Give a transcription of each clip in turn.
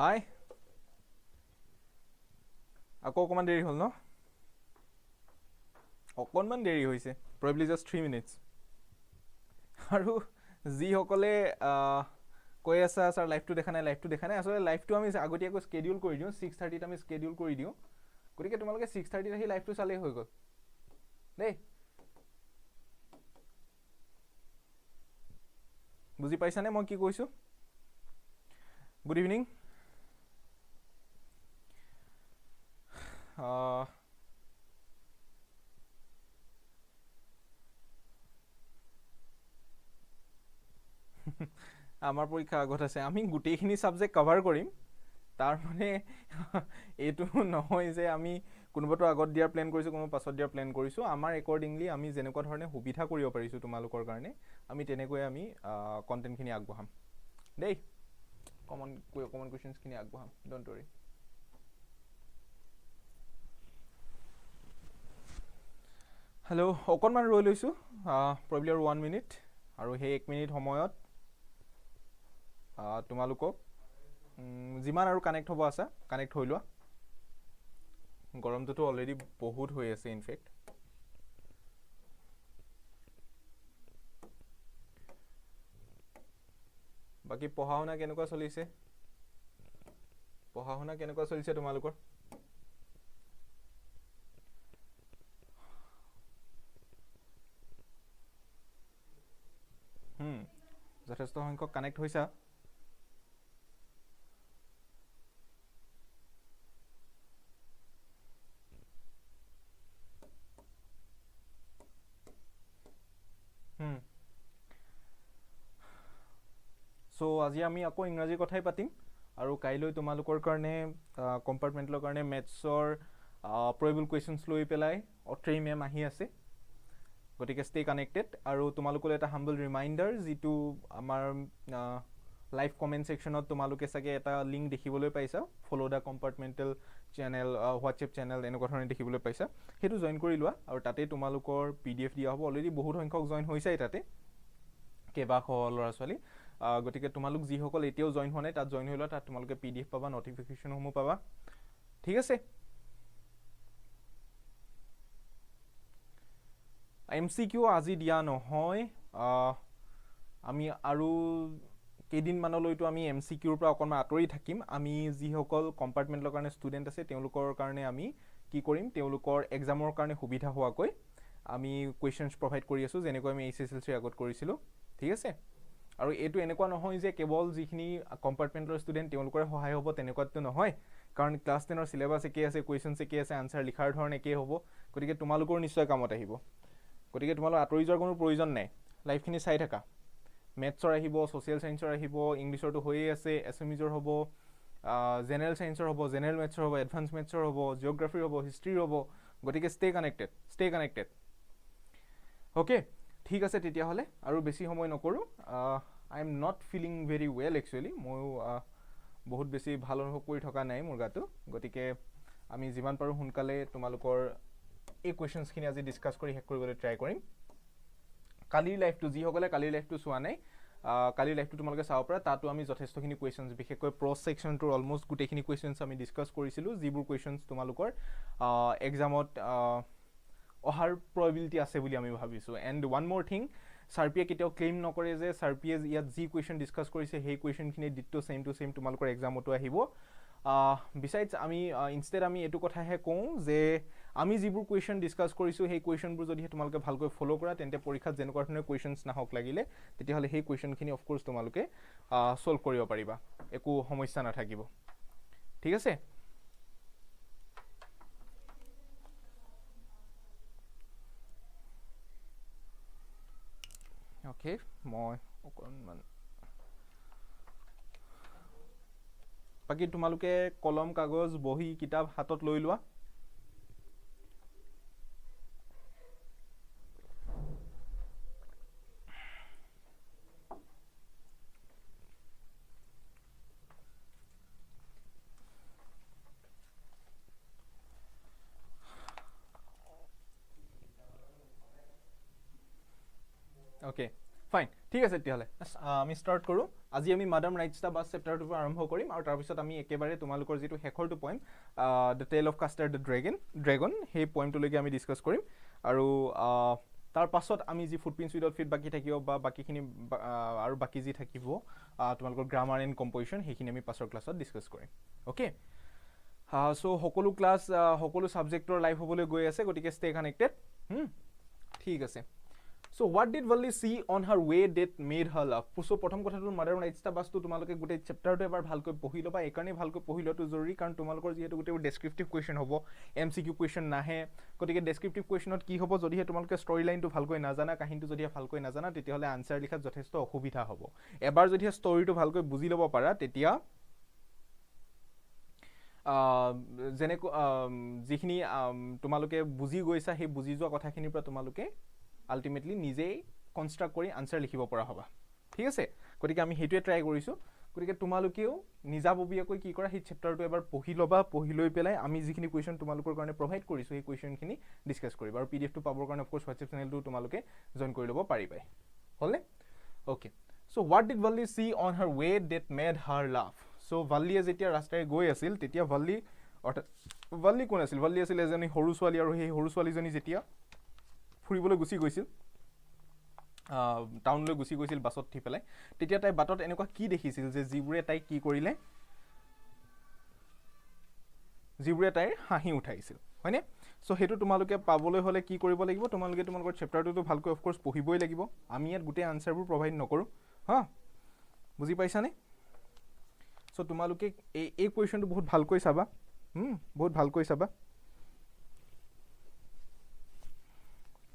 হাই আকৌ অকণমান দেৰি হ'ল ন অকণমান দেৰি হৈছে প্ৰবেবলি জাষ্ট 3 মিনিটছ আৰু যিসকলে কৈ আছা ছাৰ লাইভটো দেখা নাই আচলতে লাইভটো আমি আগতীয়াকৈ স্কেডিউল কৰি দিওঁ 6:30ত আমি স্কেডিউল কৰি দিওঁ গতিকে তোমালোকে 6:30ত আহি লাইভটো চালেই হৈ গ'ল দেই বুজি পাইছানে মই কি কৈছোঁ গুড ইভিনিং আমাৰ পৰীক্ষা আগত আছে আমি গোটেইখিনি ছাবজেক্ট কভাৰ কৰিম তাৰ মানে এইটো নহয় যে আমি কোনোবাটো আগত দিয়াৰ প্লেন কৰিছোঁ কোনোবা পাছত দিয়াৰ প্লেন কৰিছোঁ আমাৰ একৰ্ডিংলি আমি যেনেকুৱা ধৰণে সুবিধা কৰিব পাৰিছোঁ তোমালোকৰ কাৰণে আমি তেনেকৈ আমি কণ্টেণ্টখিনি আগবঢ়াম দেই কমন কুৱেশ্যনছখিনি আগবঢ়াম ডণ্ট ৱৰি হেল্ল' অকণমান ৰৈ লৈছোঁ প্ৰবেবলি আৰু 1 মিনিট আৰু সেই 1 মিনিট সময়ত তোমালোকক যিমান আৰু কানেক্ট হ'ব আছে কানেক্ট হৈ লোৱা গৰমটোতো অলৰেডি বহুত হৈ আছে ইনফেক্ট বাকী পঢ়া শুনা কেনেকুৱা চলিছে তোমালোকৰ যথেষ্ট সংখ্যক কানেক্ট হৈছা চ' আজি আমি আকৌ ইংৰাজীৰ কথাই পাতিম আৰু কাইলৈ তোমালোকৰ কাৰণে কম্পাৰ্টমেণ্টেলৰ কাৰণে মেথছৰ প্ৰবেবল কুৱেশ্যনছ লৈ পেলাই অত্ৰেই মেম আহি আছে গতিকে ষ্টে কানেক্টেড আৰু তোমালোকৰ এটা হাম্বল ৰিমাইণ্ডাৰ যিটো আমাৰ লাইভ কমেণ্ট ছেকশ্যনত তোমালোকে চাগে এটা লিংক দেখিবলৈ পাইছা follow' the compartmental channel WhatsApp channel এনেকুৱা ধৰণে দেখিবলৈ পাইছা সেইটো জইন কৰি লোৱা আৰু তাতে তোমালোকৰ PDF দিয়া হ'ব অলৰেডি বহুত সংখ্যক জইন হৈছেই তাতে কেইবাশ ল'ৰা ছোৱালী গতিকে তোমালোক যিসকল এতিয়াও জইন হোৱা নাই তাত জইন হৈ লোৱা তাত তোমালোকে PDF পাবা নটিফিকেশ্যনসমূহ পাবা ঠিক আছে MCQ আজি দিয়া নহয় আমি আৰু কেইদিনমানলৈতো আমি MCQৰ পৰা অকণমান আঁতৰি থাকিম আমি যিসকল কম্পাৰ্টমেণ্টেলৰ কাৰণে ষ্টুডেণ্ট আছে তেওঁলোকৰ কাৰণে আমি কি কৰিম তেওঁলোকৰ এক্সামৰ কাৰণে সুবিধা হোৱাকৈ আমি কুৱেশ্যনছ প্ৰভাইড কৰি আছোঁ যেনেকৈ আমি HSLCৰ আগত কৰিছিলোঁ ঠিক আছে আৰু এইটো এনেকুৱা নহয় যে কেৱল যিখিনি কম্পাৰ্টমেণ্টেলৰ ষ্টুডেণ্ট তেওঁলোকৰে সহায় হ'ব তেনেকুৱাতো নহয় কাৰণ ক্লাছ 10ৰ চিলেবাছ একেই আছে কুৱেশ্যনছ একেই আছে আনচাৰ লিখাৰ ধৰণ একেই হ'ব গতিকে তোমালোকৰ নিশ্চয় কামত আহিব গতিকে তোমালোক আঁতৰি যোৱাৰ কোনো প্ৰয়োজন নাই লাইভখিনি চাই থাকা মেথছৰ আহিব ছ'চিয়েল ছায়েন্সৰ আহিব ইংলিছৰটো হৈয়ে আছে এছামিজৰ হ'ব জেনেৰেল ছায়েন্সৰ হ'ব জেনেৰেল মেথছৰ হ'ব এডভান্স মেথছৰ হ'ব জিঅ'গ্ৰাফিৰ হ'ব হিষ্ট্ৰীৰ হ'ব গতিকে ষ্টে কানেক্টেড অ'কে ঠিক আছে তেতিয়াহ'লে আৰু বেছি সময় নকৰোঁ I am not feeling very well actually ময়ো বহুত বেছি ভাল অনুভৱ কৰি থকা নাই মোৰ গাটো গতিকে আমি যিমান পাৰোঁ সোনকালে তোমালোকৰ এই কুৱেশ্যনছখিনি আজি ডিছকাছ কৰি শেষ কৰিবলৈ ট্ৰাই কৰিম কালিৰ লাইভটো যিসকলে কালিৰ লাইভটো চোৱা নাই কালিৰ লাইভটো তোমালোকে চাব পাৰা তাতো আমি যথেষ্টখিনি কুৱেশ্যনছ বিশেষকৈ প্ৰ'জ ছেকশ্যনটোৰ অলমষ্ট গোটেইখিনি কুৱেশ্যনছ আমি ডিছকাছ কৰিছিলোঁ যিবোৰ কুৱেশ্যনছ তোমালোকৰ এক্সামত অহাৰ প্ৰবেবিলিটি আছে বুলি আমি ভাবিছোঁ এণ্ড ওৱান মোৰ থিং ছাৰপিয়ে কেতিয়াও ক্লেইম নকৰে যে ছাৰপিয়ে ইয়াত যি কুৱেশ্যন ডিছকাছ কৰিছে সেই কুৱেশ্যনখিনি ডিটটো ছেম টু ছেম তোমালোকৰ এক্সামতো আহিব বিচাইডছ আমি ইনষ্টেড আমি এইটো কথাহে কওঁ যে আমি যিবোৰ কুৱেশ্যন ডিছকাছ কৰিছোঁ সেই কুৱেশ্যনবোৰ যদিহে তোমালোকে ভালকৈ ফ'ল' কৰা তেন্তে পৰীক্ষাত যেনেকুৱা ধৰণৰ কুৱেশ্যনছ নাহক লাগিলে তেতিয়াহ'লে সেই কুৱেশ্যনখিনি অফক'ৰ্ছ তোমালোকে ছল্ভ কৰিব পাৰিবা একো সমস্যা নাথাকিব ঠিক আছে অ'কে মই অকণমান বাকী তোমালোকে কলম কাগজ বহী কিতাপ হাতত লৈ লোৱা অ'কে ফাইন ঠিক আছে তেতিয়াহ'লে আমি ষ্টাৰ্ট কৰোঁ আজি আমি মাডাম ৰাইটছ দ্য বাছ চেপ্টাৰটোৰ পৰা আৰম্ভ কৰিম আৰু তাৰপিছত আমি একেবাৰে তোমালোকৰ যিটো শেষৰটো পইণ্ট দ্য টেল অফ কাষ্টাৰ্ড দ্য ড্ৰেগন সেই পইণ্টটোলৈকে আমি ডিছকাছ কৰিম আৰু তাৰ পাছত আমি যি ফুটপ্ৰিণ্টছ উইদাউট ফিট বাকী থাকিব বা বাকীখিনি আৰু বাকী যি থাকিব তোমালোকৰ গ্ৰামাৰ এণ্ড কম্প'জিশ্যন সেইখিনি আমি পাছৰ ক্লাছত ডিছকাছ কৰিম অ'কে চ' সকলো ক্লাছ সকলো ছাবজেক্টৰ লাইভ হ'বলৈ গৈ আছে গতিকে ষ্টে কানেক্টেড ঠিক আছে So what did Valli see on her way that made her love? So প্ৰথম কথাটো মাডাম ৰাইটছ দ্য বাছটো তোমালোকে গোটেই চেপ্টাৰটো এবাৰ ভালকৈ পঢ়ি ল'বা এইকাৰণে ভালকৈ পঢ়ি লোৱাটো জৰুৰী কাৰণ তোমালোকৰ যিহেতু গোটেই ডেছক্ৰিপটিভ কুৱেশ্যন হ'ব MCQ কুৱেশ্যন নাহে গতিকে ডেছক্ৰিপটিভ কুৱেশ্যনত কি হ'ব যদিহে তোমালোকে ষ্টৰি লাইনটো ভালকৈ নাজানা কাহিনীটো যদিহে ভালকৈ নাজানা তেতিয়াহ'লে আনচাৰ লিখাত যথেষ্ট অসুবিধা হ'ব এবাৰ যদিহে ষ্টৰিটো ভালকৈ বুজি ল'ব পাৰা তেতিয়া যেনেকৈ যিখিনি তোমালোকে বুজি গৈছা সেই বুজি যোৱা কথাখিনিৰ পৰা তোমালোকে আল্টিমেটলি নিজেই কনষ্ট্ৰাক্ট কৰি আনচাৰ লিখিব পৰা হ'বা ঠিক আছে গতিকে আমি সেইটোৱে ট্ৰাই কৰিছোঁ গতিকে তোমালোকেও নিজাববীয়াকৈ কি কৰা সেই চেপ্টাৰটো এবাৰ পঢ়ি ল'বা পঢ়ি লৈ পেলাই আমি যিখিনি কুৱেশ্যন তোমালোকৰ কাৰণে প্ৰভাইড কৰিছোঁ সেই কুৱেশ্যনখিনি ডিছকাছ কৰিবা আৰু PDF টো পাবৰ কাৰণে অফক'ৰ্ছ হোৱাটছএপ চেনেলটো তোমালোকে জইন কৰি ল'ব পাৰিবাই হ'লনে okay so' what did Valli see on her way that made her love so' ভাল্লিয়ে যেতিয়া ৰাস্তাৰে গৈ আছিল তেতিয়া ভাল্লি অৰ্থাৎ ভাল্লি কোন আছিল ভাল্লি আছিল এজনী সৰু ছোৱালী আৰু সেই সৰু ছোৱালীজনী যেতিয়া ফুৰিবলৈ গুচি গৈছিল টাউনলৈ গুচি গৈছিল বাছত উঠি পেলাই তেতিয়া তাই বাটত এনেকুৱা কি দেখিছিল যে যিবোৰে তাই কি কৰিলে যিবোৰে তাইৰ হাঁহি উঠাইছিল হয়নে চ' সেইটো তোমালোকে পাবলৈ হ'লে কি কৰিব লাগিব তোমালোকে তোমালোকৰ চেপ্টাৰটোতো ভালকৈ অফক'ৰ্ছ পঢ়িবই লাগিব আমি ইয়াত গোটেই আনচাৰবোৰ প্ৰভাইড নকৰোঁ হা বুজি পাইছানে চ' তোমালোকে এই কুৱেশ্যনটো বহুত ভালকৈ চাবা বহুত ভালকৈ চাবা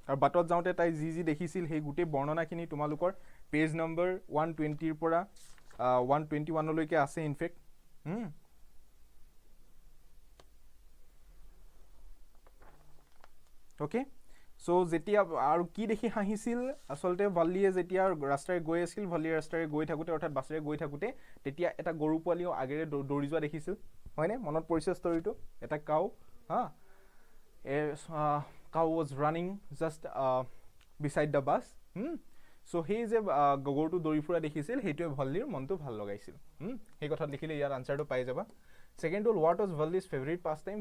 আৰু বাটত যাওঁতে তাই যি যি দেখিছিল সেই গোটেই বৰ্ণনাখিনি তোমালোকৰ পেজ নম্বৰ 120ৰ পৰা 121লৈকে আছে ইনফেক্ট অ'কে চ' যেতিয়া আৰু কি দেখি হাঁহিছিল আচলতে ভাল্লিয়ে যেতিয়া ৰাস্তাৰে গৈ আছিল ভাল্লিয়ে ৰাস্তাৰে গৈ থাকোঁতে অৰ্থাৎ বাছেৰে গৈ থাকোঁতে তেতিয়া এটা গৰু পোৱালিও আগেৰে দৌৰি যোৱা দেখিছিল হয়নে মনত পৰিছে ষ্টৰিটো এটা কাউ হা cow was running just beside the bus so সেই যে গৰুটো দৌৰি ফুৰা দেখিছিল সেইটোৱে ভাল্লিৰ মনটো ভাল লগাইছিল সেই কথাত লিখিলে ইয়াৰ আনচাৰটো পাই যাবা ছেকেণ্ড হ'ল what was Valli's favourite pastime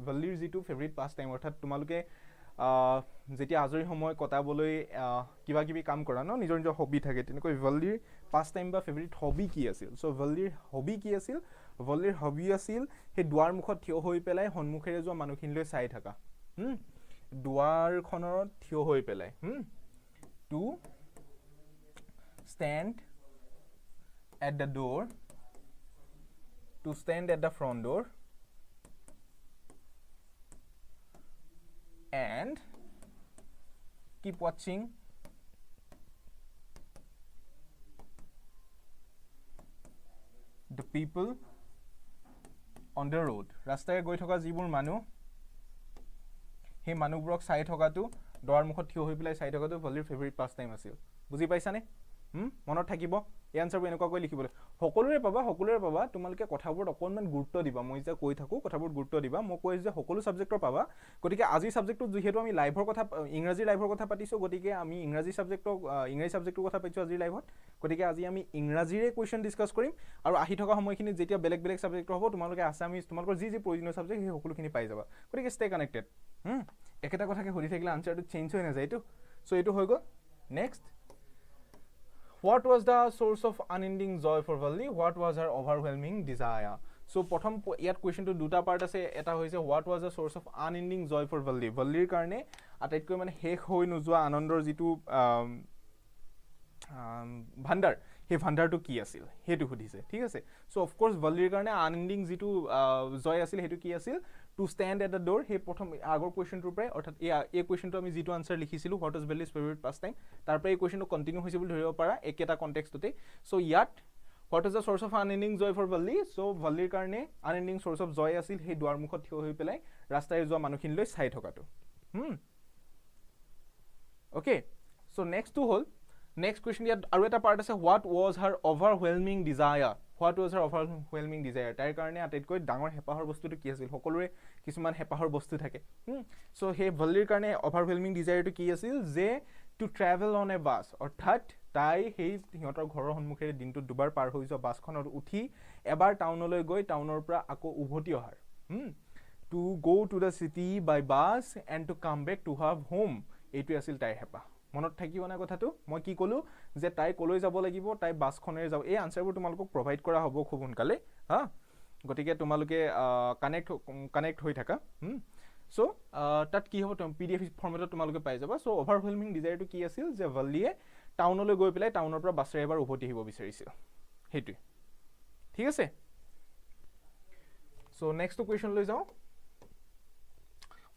ভাল্লিৰ যিটো ফেভৰেট পাছ টাইম অৰ্থাৎ তোমালোকে যেতিয়া আজৰি সময় কটাবলৈ কিবা কিবি কাম কৰা ন নিজৰ নিজৰ হবি থাকে তেনেকৈ ভাল্লিৰ পাছ টাইম বা ফেভৰেট হবি কি আছিল চ' ভাল্লিৰ হবি কি আছিল ভাল্লিৰ হবি আছিল সেই দুৱাৰ মুখত থিয় হৈ পেলাই সন্মুখেৰে যোৱা মানুহখিনিলৈ চাই থকা দুৱাৰখনত থিয় হৈ পেলাই to stand at the door to stand at the front door and keep ৱাচিং the people on the road ৰাস্তাৰে গৈ থকা যিবোৰ মানুহ সেই মানুহবোৰক চাই থকাটো দুৱাৰ মুখত থিয় হৈ পেলাই চাই থকাটো ভাল্লিৰ ফেভৰেট পাছ টাইম আছিল বুজি পাইছানে মনত থাকিব এই আনচাৰবোৰ এনেকুৱাকৈ লিখিবলৈ সকলোৰে পাবা তোমালোকে কথাবোৰত অকণমান গুৰুত্ব দিবা মই যেতিয়া কৈ থাকোঁ কথাবোৰত গুৰুত্ব দিবা মই কৈছোঁ যে সকলো ছাবজেক্টৰ পাবা গতিকে আজিৰ ছাবজেক্টটোত যিহেতু আমি লাইভৰ কথা ইংৰাজী লাইভৰ কথা পাতিছোঁ গতিকে আমি ইংৰাজী ছাবজেক্টৰ কথা পাতিছোঁ আজিৰ লাইভত গতিকে আজি আমি ইংৰাজীৰে কুৱেশ্যন ডিছকাছ কৰিম আৰু আহি থকা সময়খিনিত যেতিয়া বেলেগ বেলেগ ছাবজেক্টৰ হ'ব তোমালোকে আছামিজ তোমালোকৰ যি প্ৰয়োজনীয় ছাবজেক্ট সেই সকলোখিনি পাই যাবা গতিকে ষ্টে কানেক্টেড একেটা কথাকে সুধি থাকিলে আনচাৰটো চেঞ্জ হৈ নাযায় এইটো চ' এইটো হৈ গ'ল next What was the source of unending joy for Valli? What was her overwhelming desire? So প্ৰথম ইয়াত কুৱেশ্যনটো দুটা পাৰ্ট আছে এটা হৈছে what was the source of unending joy for Valli? ভাল্লিৰ কাৰণে আটাইতকৈ মানে শেষ হৈ নোযোৱা আনন্দৰ যিটো ভাণ্ডাৰ সেই ভাণ্ডাৰটো কি আছিল সেইটো সুধিছে ঠিক আছে চ' অফক'ৰ্ছ ভাল্লিৰ কাৰণে আনএণ্ডিং যিটো জয় আছিল সেইটো কি আছিল to stand at the door সেই প্ৰথম আগৰ কুৱেশ্যনটোৰ পৰাই অৰ্থাৎ এই কুৱেশ্যনটো আমি যিটো আনচাৰ লিখিছিলোঁ what is Valli's favourite pastime তাৰ পৰা এই কুৱেশ্যনটো কণ্টিনিউ হৈছে বুলি ধৰিব পাৰা একেটা কণ্টেক্সটতে চ' ইয়াত what is the source of unending joy for Valli so' ভাল্লিৰ কাৰণে আনএণ্ডিং চ'ৰ্চ অফ জয় আছিল সেই দুৱাৰ মুখত থিয় হৈ পেলাই ৰাস্তাৰে যোৱা মানুহখিনিলৈ চাই থকাটো অ'কে চ' নেক্সটটো হ'ল নেক্সট কুৱেশ্যন ইয়াত আৰু এটা পাৰ্ট আছে what was her overwhelming desire what was her overwhelming desire তাইৰ কাৰণে আটাইতকৈ ডাঙৰ হেঁপাহৰ বস্তুটো কি আছিল সকলোৰে কিছুমান হেঁপাহৰ বস্তু থাকে চ' সেই ভাল্লিৰ কাৰণে অভাৰৱেলমিং ডিজায়াৰটো কি আছিল যে to travel on a bus অৰ্থাৎ তাই সেই সিহঁতৰ ঘৰৰ সন্মুখেৰে দিনটো দুবাৰ পাৰ হৈ যোৱা বাছখনত উঠি এবাৰ টাউনলৈ গৈ টাউনৰ পৰা আকৌ উভতি অহাৰ to go to the city by bus and to come back to her home এইটো আছিল তাইৰ হেঁপাহ মনত থাকিব না কথাটো মই কি ক'লো যে তাই কলৈ যাব লাগিব তাই বাছখনেৰে যাব এই আনসাৰবোৰ তোমালোকক প্ৰভাইড কৰা হ'ব খুব সোনকালে হা গতিকে তোমালোকে কানেক্ট হৈ থাকা সো তাত কি হ'ব পিডিএফ ফৰ্মেটত তোমালোকে পাই যাবা সো ওভাৰৱেলমিং ডিজায়াৰটো কি আছিল যে ভাল্লিয়ে টাউনলৈ গৈ পেলাই টাউনৰ পৰা বাছেৰে এবাৰ উভতি আহিব বিচাৰিছিল হেতুই ঠিক আছে সো নেক্সট কোৱেশ্চন লৈ যাও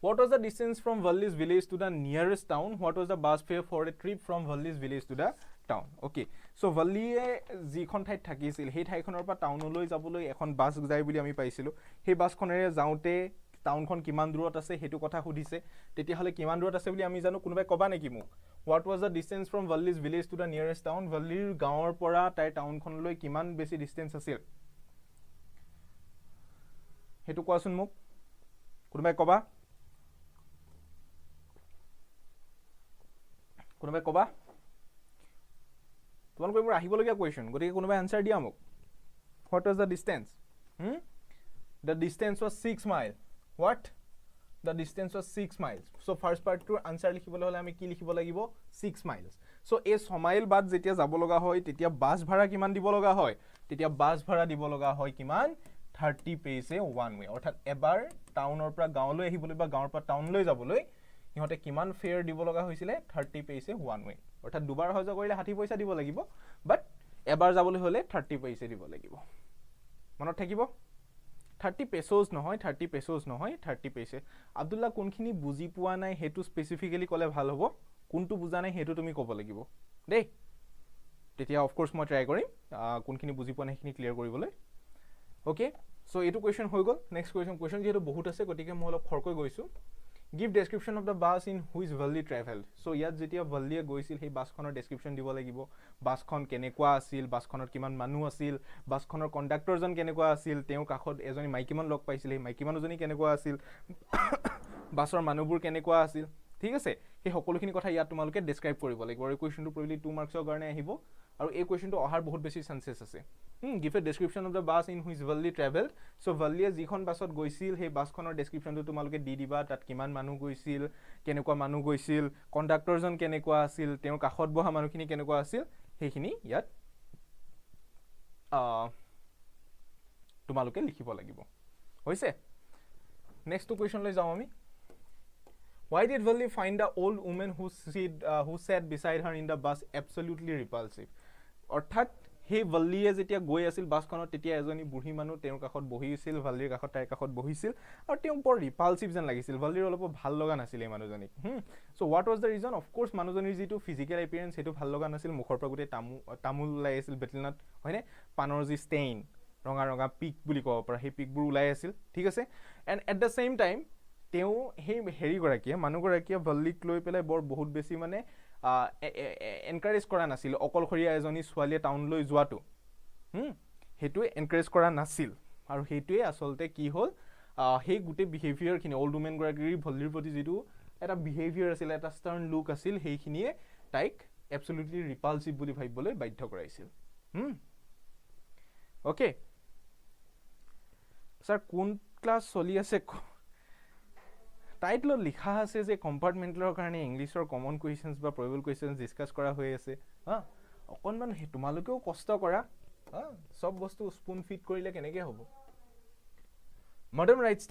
What was the distance from Valli's village to the nearest town? What was the bus fare for a trip from Valli's village to the town? Okay. So Valliye jikhon thait thakisil hei thaikhonor pa townloi jaboloi ekhon bus jai boli ami paisilu hei bus khonere jaute town khon kiman durot ase hetu kotha hudise tetia hole kiman durot ase boli ami janu kunubai koba neki mu What was the distance from Valli's village to the nearest town? Vallir gaor pora tai town khonloi kiman besi distance asil hetu koasun muk kunubai koba কোনোবাই কবা তোমালোকে মোৰ আহিবলগীয়া question গতিকে কোনোবাই answer দিয়া মোক what was the distance the distance was 6 mile what the distance was 6 miles so first part to answer লিখিবলৈ হলে আমি কি লিখিব লাগিব 6 miles so এই 6 মাইল বাদ যেতিয়া যাব লগা হয় তেতিয়া বাস ভাড়া কিমান দিব লগা হয় তেতিয়া বাস ভাড়া দিব লগা হয় কিমান 30 পইচা ওয়ান ওয়ে অৰ্থাৎ এবাৰ টাউনৰ পৰা গাঁৱলৈ আহিবলৈ বা গাঁৱৰ পৰা টাউনলৈ যাবলৈ ইহঁতে কিমান ফেয়াৰ দিব লগা হৈছিলে 30 পইচা ওয়ান ওয়ে অৰ্থাৎ দুবাৰ হজা কৰিলে 60 পইচা দিব লাগিব বাট এবাৰ যাবলৈ হলে 30 পইচা দিব লাগিব মনত থাকিব 30 পেসোস নহয় 30 পেসোস নহয় 30 পইচা আব্দুল্লাহ কোনখিনি বুজি পোৱা নাই হেতু স্পেসিফিক্যালি কলে ভাল হ'ব কোনটো বুজা নাই হেতু তুমি ক'ব লাগিব দেই তেতিয়া অফ কোৰ্স মই ট্ৰাই কৰিম কোনখিনি বুজি পোৱা নাই হেখিনি ক্লিয়াৰ কৰিবলৈ ওকে সো এটো কোৱেশ্চন হৈ গল নেক্সট কোৱেশ্চন যেহেতু বহুত আছে গতিকে মই অলপ খৰকৈ গৈছো Give description of the bus in which Valli traveled. So ইয়াত যেতিয়া ভাল্লিয়ে গৈছিল সেই বাছখনৰ ডেসক্ৰিপচন দিব লাগিব বাছখন কেনেকুৱা আছিল বাছখনৰ কিমান মানুহ আছিল বাছখনৰ কণ্ডাক্টৰজন কেনেকুৱা আছিল তেওঁ কাখত এজনী মাইকীমান লগ পাইছিল সেই মাইকীমানজনী কেনেকুৱা আছিল বাছৰ মানুহবোৰ কেনেকুৱা আছিল ঠিক আছে সেই সকলোখিনি কথা ইয়াত তোমালোকে ডেসক্ৰাইব কৰিব লাগিব আৰু কোৱেশ্চনটো প্ৰবলি 2 মাৰ্কছৰ কাৰণে আহিব আৰু এই কোৱেশ্চনটো অহাৰ বহুত বেছি চান্সেছ আছে give a description of the bus in which Valli traveled so Valliye jikhon basot goisil he baskhonor description tu tumaloke di diba tat kiman manu goisil kenekwa manu goisil conductor jon kenekwa asil teu kakhot boha manukhini kenekwa asil hekhini yat tumaloke likhibo lagibo hoise next question loi jao ami Why did Valli find the old woman who sat beside her in the bus absolutely repulsive অৰ্থাৎ হে ভাল্লিয়ে যেতিয়া গৈ আছিল বাছখনত তেতিয়া এজনী বুঢ়ী মানুহ তেওঁৰ কাখত বহিছিল ভাল্লিৰ কাখত তাইৰ কাখত বহিছিল আৰু তেওঁ বৰ ৰিপালসিভ যেন লাগিছিল ভাল্লিৰ অলপ ভাল লগা নাছিল এই মানুহজনী so what was the reason of course মানুহজনীৰ যেটো ফিজিক্যাল এপিয়াৰেন্স হেতু ভাল লগা নাছিল মুখৰ পৰা গুটে তামুল ওলাই আছিল বেটলনাট হয়নে পানৰ যি ষ্টেইন ৰঙা ৰঙা পিক বুলি কব পৰা সেই পিকবোৰ ওলাই আছিল ঠিক আছে and at the same time তেওঁ সেই হেৰি গৰাকীয়ে মানুহ গৰাকীয়ে ভাল্লিক লৈ পেলাই বৰ বহুত বেছি মানে এনকাৰেজ কৰা নাছিল অকলখৰীয়া এজনী ছোৱালীয়ে টাউনলৈ যোৱাটো হেতু এনকাৰেজ কৰা নাছিল আৰু হেতুৱে আসলতে কি হ'ল সেই গুটে বিহেভিয়াৰ খিনি ওল্ড ওমেন গৰাকীৰ ভাল্লিৰ প্ৰতি যেটো এটা বিহেভিয়াৰ আছিল এটা ষ্টাৰ্ন লুক আছিল সেইখিনিয়ে তাইক এবসলিউটলি ৰিপালসিভ বুলি ভাবিবলৈ বাধ্য কৰাইছিল ওকে স্যাৰ কোন ক্লাস চলি আছে টাইটল লিখা আছে যে কম্পাৰ্টমেন্টলৰ কাৰণে ইংলিশৰ কমন কোৱেশ্চনস বা প্ৰবেবল কোৱেশ্চনস ডিসকাস কৰা হৈ আছে অকনমান তোমালোকেও কষ্ট কৰা সব বস্তু স্পুন ফিট কৰিলে কেনেকে হ'ব Madam writes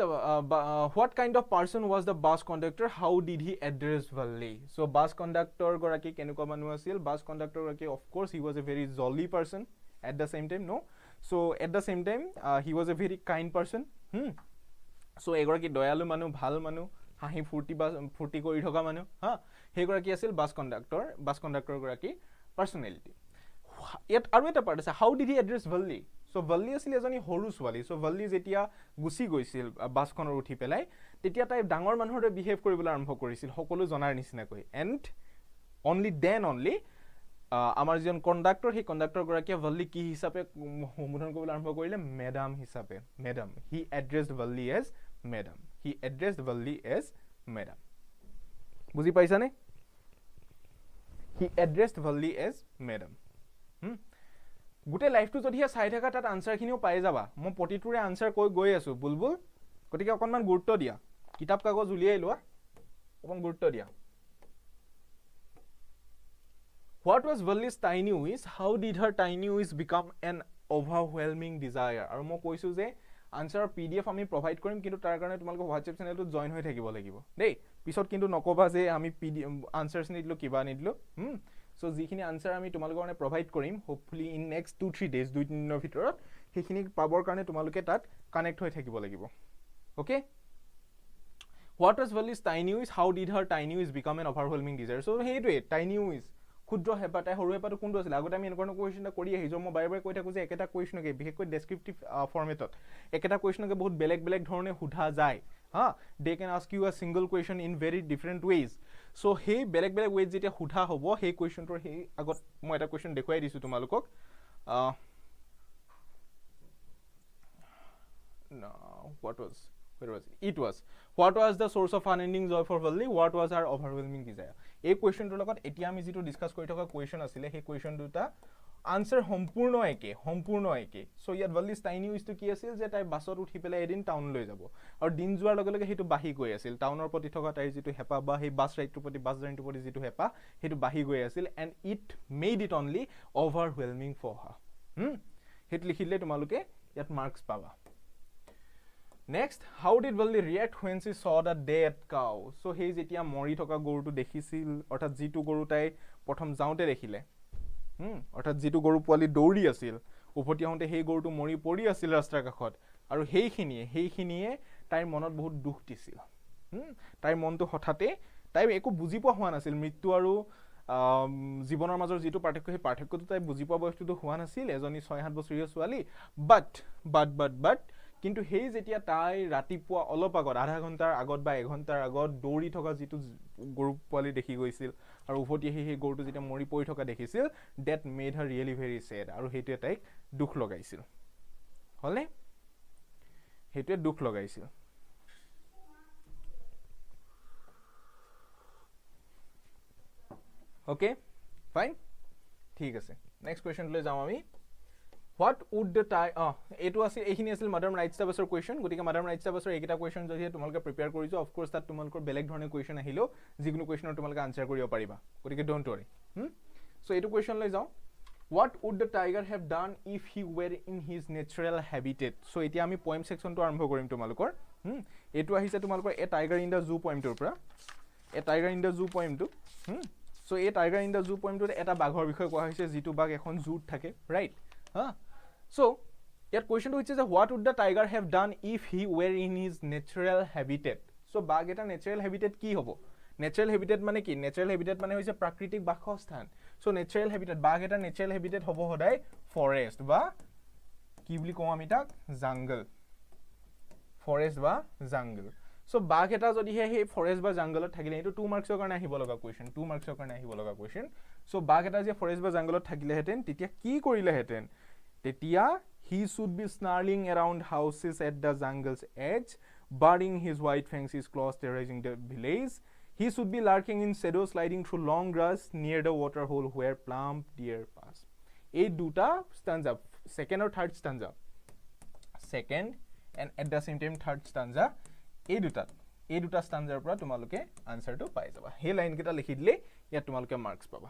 what kind of person was the bus conductor how did he address Valli so bus conductor goraki kenekwa manu asil bus conductor goraki of course he was a very jolly person at the same time no so at the same time he was a very kind person so egoraki doyalu manu bhal manu hahi furti kori thoka manu he goraki asil bus conductor goraki personality yet aru eta part ase how did he address Valli so Valli asil ejoni horu swali so Valli jetia gusi goisil bus khonor uthi pelai tetia tai dangor manhore behave koribole arambho korisil hokolu jonar nisina koi and only then only আমাৰ জন conductor হে conductor গৰাকীয়ে Valli কি হিচাপে সম্বোধন কৰিবলৈ আৰম্ভ কৰিলে madam হিচাপে মেডাম হি এড্ৰেছড Valli এজ মেডাম বুজি পাইছানে He addressed Valli as madam. গোটে লাইফটো যদি চাই থাকা তাত আনসাৰখিনিও পাই যাবা মই প্ৰতিটোৰে আনসাৰ কৈ গৈ আছো বুলবুল গতিকে অকণমান গুৰুত্ব দিয়া কিতাপ কাগজ উলিয়াই লোৱা অকণ গুৰুত্ব দিয়া What was Valli's tiny wish? How did her tiny wish become an overwhelming desire? আৰু মই কৈছো যে আনসাৰৰ PDF আমি প্ৰভাইড কৰিম কিন্তু তাৰ কাৰণে তোমালোকে WhatsApp চেনেলটো জয়েন হৈ থাকিব লাগিব দেই পিছত কিন্তু নকবা যে আমি আনসাৰছ নিদিলো কিবা নিদিলো সো যিখিনি আনসাৰ আমি তোমালোকৰ কাৰণে প্ৰভাইড কৰিম হোপফুলি ইন নেক্সট 2-3 ডেজ 2-3 দিনৰ ভিতৰত সেইখিনি পাবৰ কাৰণে তোমালোকে তাত কানেক্ট হৈ থাকিব লাগিব okay What was Valli's tiny wish? How did her tiny wish become an overwhelming desire? So সেইটোৱে tiny wish ক্ষুদ্ৰ হেপা তাই সৰু হেপাটো কোনটো আছিল আগতে আমি এনেকুৱা কোৱেশ্চন কৰি আহিছো মই বাৰে বাৰে কৈ থাকো যে একেটা কোৱেশ্চনকে বিশেষকৈ ডেসক্ৰিপটিভ ফৰ্মেটত একেটা কোৱেশ্চনকে বহুত বেলেগ বেলেগ ধৰণে সোধা যায় হা they can ask you a single question in very different ways so সেই বেলেগ বেলেগ ওয়েজ যেতিয়া সোধা হ'ব সেই কোৱেশ্চনটোৰ সেই আগত মই এটা কোৱেশ্চন দেখুৱাই দিছো তোমালোকক no what was where was it was what was the source of unending joy for Valli what was her overwhelming desire এই কোৱেশ্চনটোৰ লগত এতিয়া আমি যেটো ডিসকাস কৰি থকা কোৱেশ্চন আছিল সেই কোৱেশ্চন দুটা আনসাৰ সম্পূৰ্ণ একে সো ইয়াত Valli's tiny wish টো কি আছিল যে তাই বাছত উঠি পেলাই এদিন টাউন লৈ যাব আৰু দিন যোৱাৰ লগে লগে হেতু বাহি গৈ আছিল টাউনৰ প্ৰতি থকা তাইৰ যেটো হেপা বা সেই বাছ ৰাইডটোৰ প্ৰতি বাছ জাৰ্নিটোৰ প্ৰতি যেটো হেপা হেতু বাহি গৈ আছিল and it made it only overwhelming for her হেতু লিখিলে তোমালোকে ইয়াত মাৰ্কস পাবা Next, how did Valli react when she saw the dead cow? So he jetia mori thoka gorutu dekhisil orthat jitu goru tai prothom jaunte dekhile orthat jitu goru poli douri asil upoti honte hei gorutu mori pori asil rastar kakhot aru heikhiniye tair monot bahut dukh disil tair monto hothate tai eko buji poa hoa nasil mrityu aru জীৱনৰ মাজৰ যেটো পাৰ্থক্য সেই পাৰ্থক্যটো তাই বুজি পোৱা বস্তুটো হোৱা নাছিল এজনী 6-7 বছৰীয়া ছোৱালী বাট কিন্তু হেই যেতিয়া তাই ৰাতিপুৱা অলপ আগত আধা ঘণ্টাৰ আগত বা 1 ঘণ্টাৰ আগত দৌৰি থকা যেটো গৰু পোৱালি দেখি গৈছিল আৰু উভতি সেই গৰুটো যেতিয়া মৰি পৰি থকা দেখিছিল that made her really very sad আৰু হেতুৱে তাইক দুখ লগাইছিল হলে হেতুৱে দুখ লগাইছিল Okay, fine. ঠিক আছে নেক্সট কোৱেশ্চন লৈ যাম আমি What would the এটো আছে এইখিনি আছিল মাডাম ৰাইটস টাবাসৰ কোৱেশ্চন গতিকে মাডাম ৰাইটস টাবাসৰ এইটা কোৱেশ্চন যদি তোমালোকে প্ৰিপেয়াৰ কৰিছো অফ কোৰ্স তাত তোমালোকৰ বেলেগ ধৰণৰ কোৱেশ্চন আহিলো যিকোনো কোৱেশ্চনৰ তোমালোকে আনসাৰ কৰিব পাৰিবা গতিকে ডোন্ট वरी সো এইটো কোৱেশ্চন লৈ যাও What would the tiger have done if he were in his natural habitat? So এতিয়া আমি পয়েম সেকশনটো আৰম্ভ কৰিম তোমালোকৰ এটো আহিছে তোমালোকৰ এ টাইগাৰ ইন দা জু পয়েমটোৰ পৰা a tiger in the zoo পয়েমটো So a tiger in the zoo poem to eta baghor বিষয় কোৱা হৈছে জিতু বাঘ এখন জুত থাকে right so year question which is what would the tiger have done if he were in his natural habitat so বাঘ এটা natural habitat কি হ'ব natural habitat মানে কি natural habitat মানে হৈছে প্ৰাকৃতিক বাসস্থান so natural habitat বাঘ এটা natural habitat হ'ব সদায় forest বা কি বুলি কওঁ আমি তাক jungle forest বা jungle So বাঘ এটা যদি হে ফৰেষ্ট বা জংগলত থাকিলে এটো 2 মাৰ্কছৰ কাৰণে আহিব লগা কোৱেশ্চন 2 মাৰ্কছৰ কাৰণে আহিব লগা কোৱেশ্চন সো বাঘ এটা যে ফৰেষ্ট বা জংগলত থাকিলে হেতেন তেতিয়া কি কৰিলে হেতেন তেতিয়া he should be snarling around houses at the jungle's edge burying his white fangs his claws terrorizing the village he should be lurking in shadows sliding through long grass near the water hole where plump deer pass এই দুটা stanza second or third stanza second and at the same time third stanza এই দুটা স্টানজাৰ পৰা তোমালোকে আনসাৰটো পাই যাবা হে line কেটা লিখি দিলে ইয়া তোমালোকে মাৰ্কস পাবা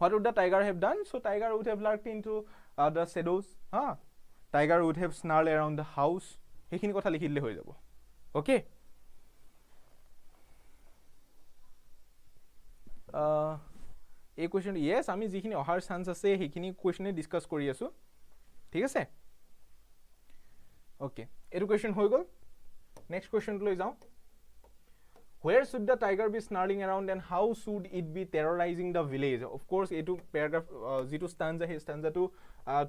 What would the tiger have done? So tiger would have lurked into the shadows tiger would have snarled around the house হেখিনি কথা লিখি দিলে হৈ যাব ওকে এই কোৱেশ্চন yes আমি যিখিনি অহাৰ চান্স আছে হেখিনি কোৱেশ্চনে ডিসকাস কৰি আছো ঠিক আছে ওকে এটো কোৱেশ্চন হৈ গল Next question to লৈ যাও Where should the tiger be snarling around and how should it be terrorizing the village? Of course etu paragraph যেটো stanza he stanza to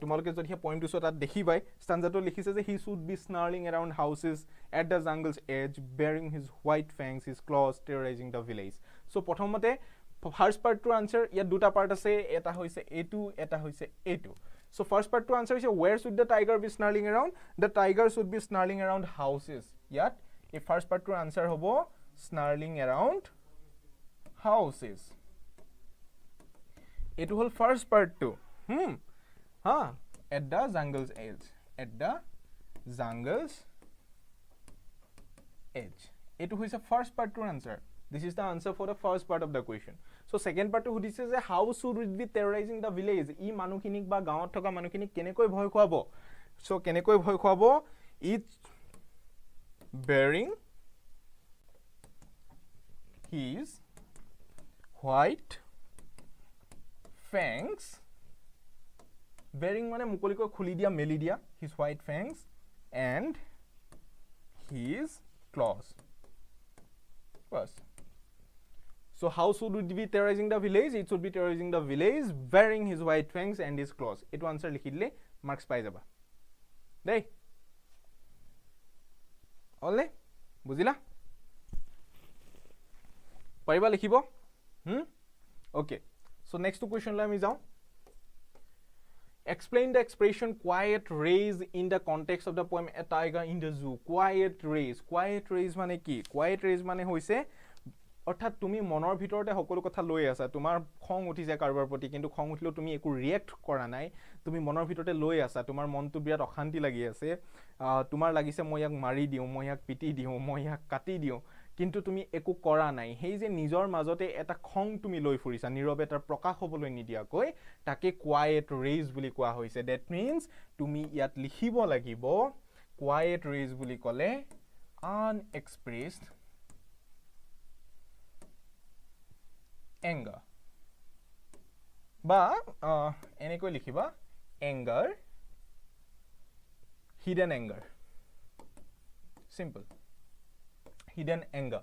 তোমালোকে যদি হে পয়েমটো সো তাত দেখিবাই stanza to লিখিছে যে he should be snarling around houses at the jungle's edge bearing his white fangs his claws terrorizing the village so প্ৰথমতে first part to answer ইয়াত দুটা part আছে এটা হইছে a2 এটা হইছে a2 So first part to answer is where should the tiger be snarling around? The tiger should be snarling around houses. Yet, if first part to answer hobo snarling around houses. Etu hol first part to. At the jungle's edge. At the jungle's edge. Etu is the first part to answer. This is the answer for the first part of the question. So second part to who this is how should we be terrorizing the village? I manukinik ba gaon thoka manukinik kenekoi bhoy khwabo. So kenekoi bhoy khwabo? Each bearing his white fangs. Bearing mane mukoliko khuli dia meli dia his white fangs and his claws. First. So how should we be terrorizing the village? It should be terrorizing the village wearing his white fangs and his claws. Etu answer likhidle marks pai jaba. Dei. Ole? Buzila? Pariba likhibo? Okay. So next question la mi jao. Explain the expression quiet race in the context of the poem A Tiger in the Zoo. Quiet race. Quiet race mane ki? Quiet race mane hoise অর্থাৎ তুমি মনৰ ভিতৰতে সকলো কথা লৈ আছা তোমাৰ খং উঠিছে কাৰবাৰ প্ৰতি কিন্তু খং উঠিলেও তুমি একো ৰিয়েক্ট কৰা নাই তুমি মনৰ ভিতৰতে লৈ আছা তোমাৰ মনটো বিৰাট অশান্তি লাগি আছে তোমাৰ লাগিছে মই ইয়াক মাৰি দিও মই ইয়াক পিটি দিও মই ইয়াক কাটি দিও কিন্তু তুমি একো কৰা নাই হেই যে নিজৰ মাজতে এটা খং তুমি লৈ ফুৰিছা নীৰৱে তাৰ প্ৰকাশ হ'বলৈ নিদিয়াকৈ তাকে কোৱাইট ৰেজ বুলি কোৱা হৈছে দ্যাট মিন্স তুমি ইয়াত লিখিব লাগিব কোৱাইট ৰেজ বুলি ক'লে unexpressed anger ba enekoi likhiba anger hidden anger simple hidden anger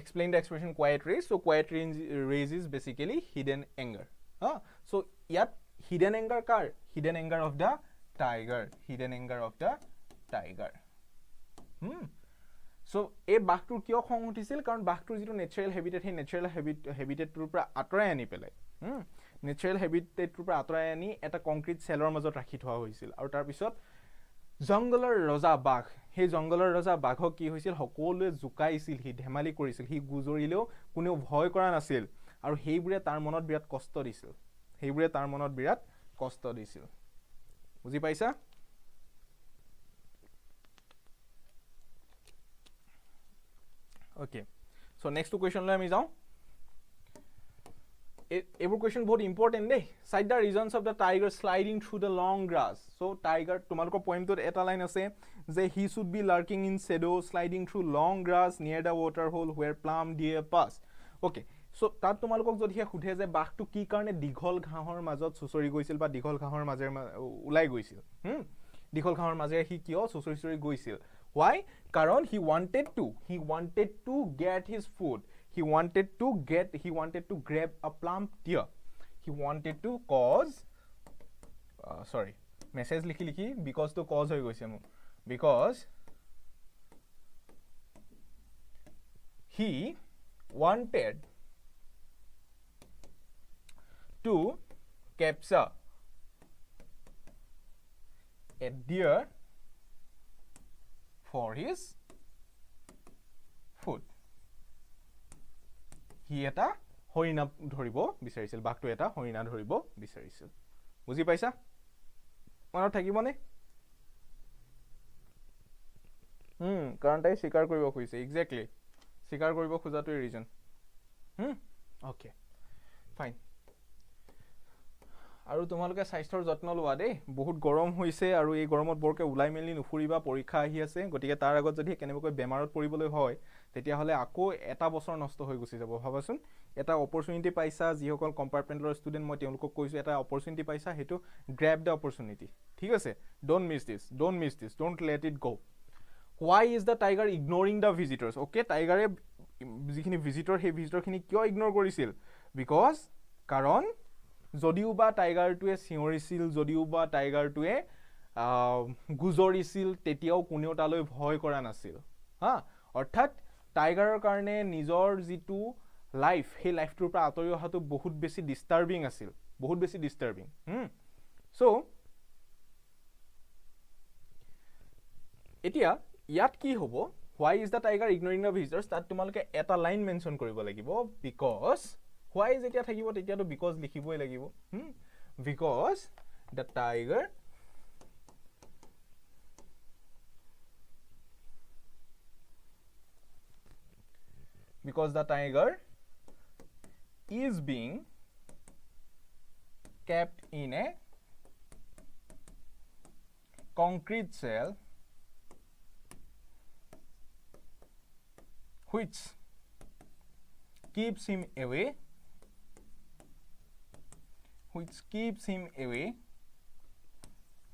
explain the expression quiet rage so quiet rage is basically hidden anger so yat hidden anger kar hidden anger of the tiger hidden anger of the tiger So, a backtour kyo khong utisil karon backtour jitu natural habitat he natural habitat tur pra atorai ani pelai natural habitat tur pra atorai ani eta concrete cellor majot rakhi thoa hoisil aru tar pisot jungler roja bag he jungler roja baghok ki hoisil hokole jukaisil hi dhemali korisil hi gujorileo kuneo bhoy kora nasil aru heibure tar monot birat kosto disil heibure tar monot birat kosto disil buji paisa Okay, so next question let me down. Every question बहुत important day. Cite the reasons of the tiger sliding through the long grass. So tiger, तुम्हारे poem तो एटा line असे, जे he should be lurking in shadow, sliding through long grass near the water hole where plum deer pass. Okay, so তাত তোমালোকক যদি খুধে যে বাঘটো কি কাৰণে দীঘল ঘাঁহৰ মাজত চুচৰি গৈছিল বা দীঘল ঘাঁহৰ মাজেৰে উলাই গৈছিল দীঘল ঘাঁহৰ মাজেৰে হি কিয় চুচৰি গৈছিল Why? Karon he wanted to get his food. He wanted to grab a plump deer. He wanted to cause sorry. Message likhi because to cause hoy goise mo. Because he wanted to capture a deer for his food. He eta horina dhoribo bisarisil bakto eta horina dhoribo bisarisil. Buji paisa? Manot thakibo ne? Karon tai shikar koribo khoise exactly. Shikar koribo khoja to reason. Okay. Fine. আৰু তোমালোকে স্বাস্থ্যৰ যত্ন লোৱা দেই বহুত গৰম হৈছে আৰু এই গৰমত বৰকে উলাই মেলি নুফুৰিবা পৰীক্ষা আহি আছে গটিকে তাৰ আগত যদি কেনেকৈ বেমাৰত পৰিবলৈ হয় তেতিয়া হলে আকৌ এটা বছৰ নষ্ট হৈ গুছি যাব ভাবাচোন এটা অপৰচুনিটি পাইছা যিসকল কম্পাৰ্টমেন্টৰ ষ্টুডেন্ট মই তেওঁলোকক কৈছো এটা অপৰচুনিটি পাইছা হেতু গ্ৰ্যাব দ্য অপৰচুনিটি ঠিক আছে don't miss this don't let it go why is the tiger ignoring the visitors okay tiger যিখিনি ভিজিটৰ হে ভিজিটৰ খিনি কিয় ইগনোৰ কৰিছিল because কাৰণ যদিও বা টাইগাৰটোৱে সিঁয়ৰিছিল যদিও বা টাইগাৰটোৱে গুজৰিছিল তেতিয়াও কোনেও তালৈ ভয় কৰা নাছিল অৰ্থাৎ টাইগাৰৰ কাৰণে নিজৰ যিটো লাইফ হে লাইফটোৰ পৰা আতৰি অহাটো বহুত বেছি ডিস্টাৰ্বিং আছিল সো এতিয়া ইয়াত কি হ'ব why is the tiger ignoring the visitors তাত তোমালোকে এটা লাইন মেনশন কৰিব লাগিব because why যেতিয়া থাকিব তেতিয়াতো because লিখিবই লাগিব because the tiger is being kept in a concrete cell which keeps him away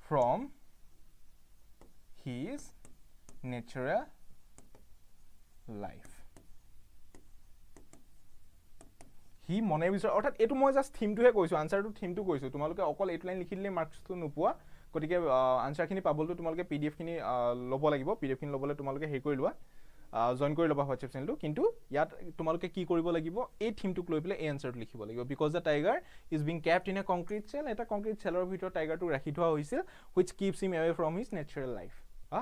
from his natural life. হি মনে বিচাৰ অৰ্থাৎ এটো মই জাস্ট থিমটোহে কৈছো আনসাৰটো থিমটো কৈছো তোমালোকে অকল এইটো লাইন লিখি দিলে মাৰ্কসটো নোপোৱা গতিকে আনসাৰখিনি পাবলটো তোমালোকে পিডিএফ খিনি ল'ব লাগিব পিডিএফ খিনি ল'বলে তোমালোকে হে কৰি লোৱা জয়েন কৰি ল'বা হোৱাটছএপ চেনেলটো কিন্তু ইয়াত তোমালোকে কি কৰিব লাগিব এই থিমটোক লৈ পেলে এই আনসাৰটো লিখিব লাগিব because the tiger is being kept in a concrete cell এটা কংক্ৰিট চেলৰ ভিতৰত টাইগাৰটো ৰাখি থোৱা হৈছিল which keeps him away from his natural life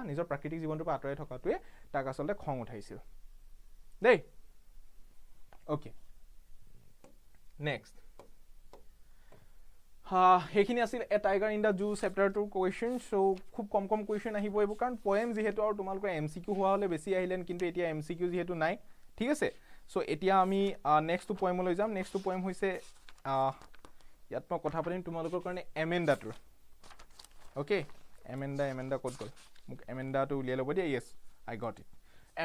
নিজৰ প্ৰাকৃতিক জীৱনটোৰ পৰা আঁতৰাই থকাটোৱে তাক আচলতে খং উঠাইছিল দেই ওকে next হেখিনি আছিল a tiger in the zoo chapter 2 question so খুব কম কম কোৱেশ্চন আহিব এইবোৰ কাৰণ পোয়েম যেহেতু আৰু তোমালোকৰ এমসিকিউ হোৱা হলে বেছি আহিলেন কিন্তু এতিয়া এমসিকিউ যেহেতু নাই ঠিক আছে সো এতিয়া আমি নেক্সট টু পোয়েম লৈ যাম নেক্সট টু পোয়েম হৈছে ইয়াত মই কথা পাতিম তোমালোকৰ কাৰণে এমেন্ডাটোৰ ওকে এমেন্ডা কোড গল মোক এমেন্ডাটো উলিয়াই ল'ব দিয়া yes I got it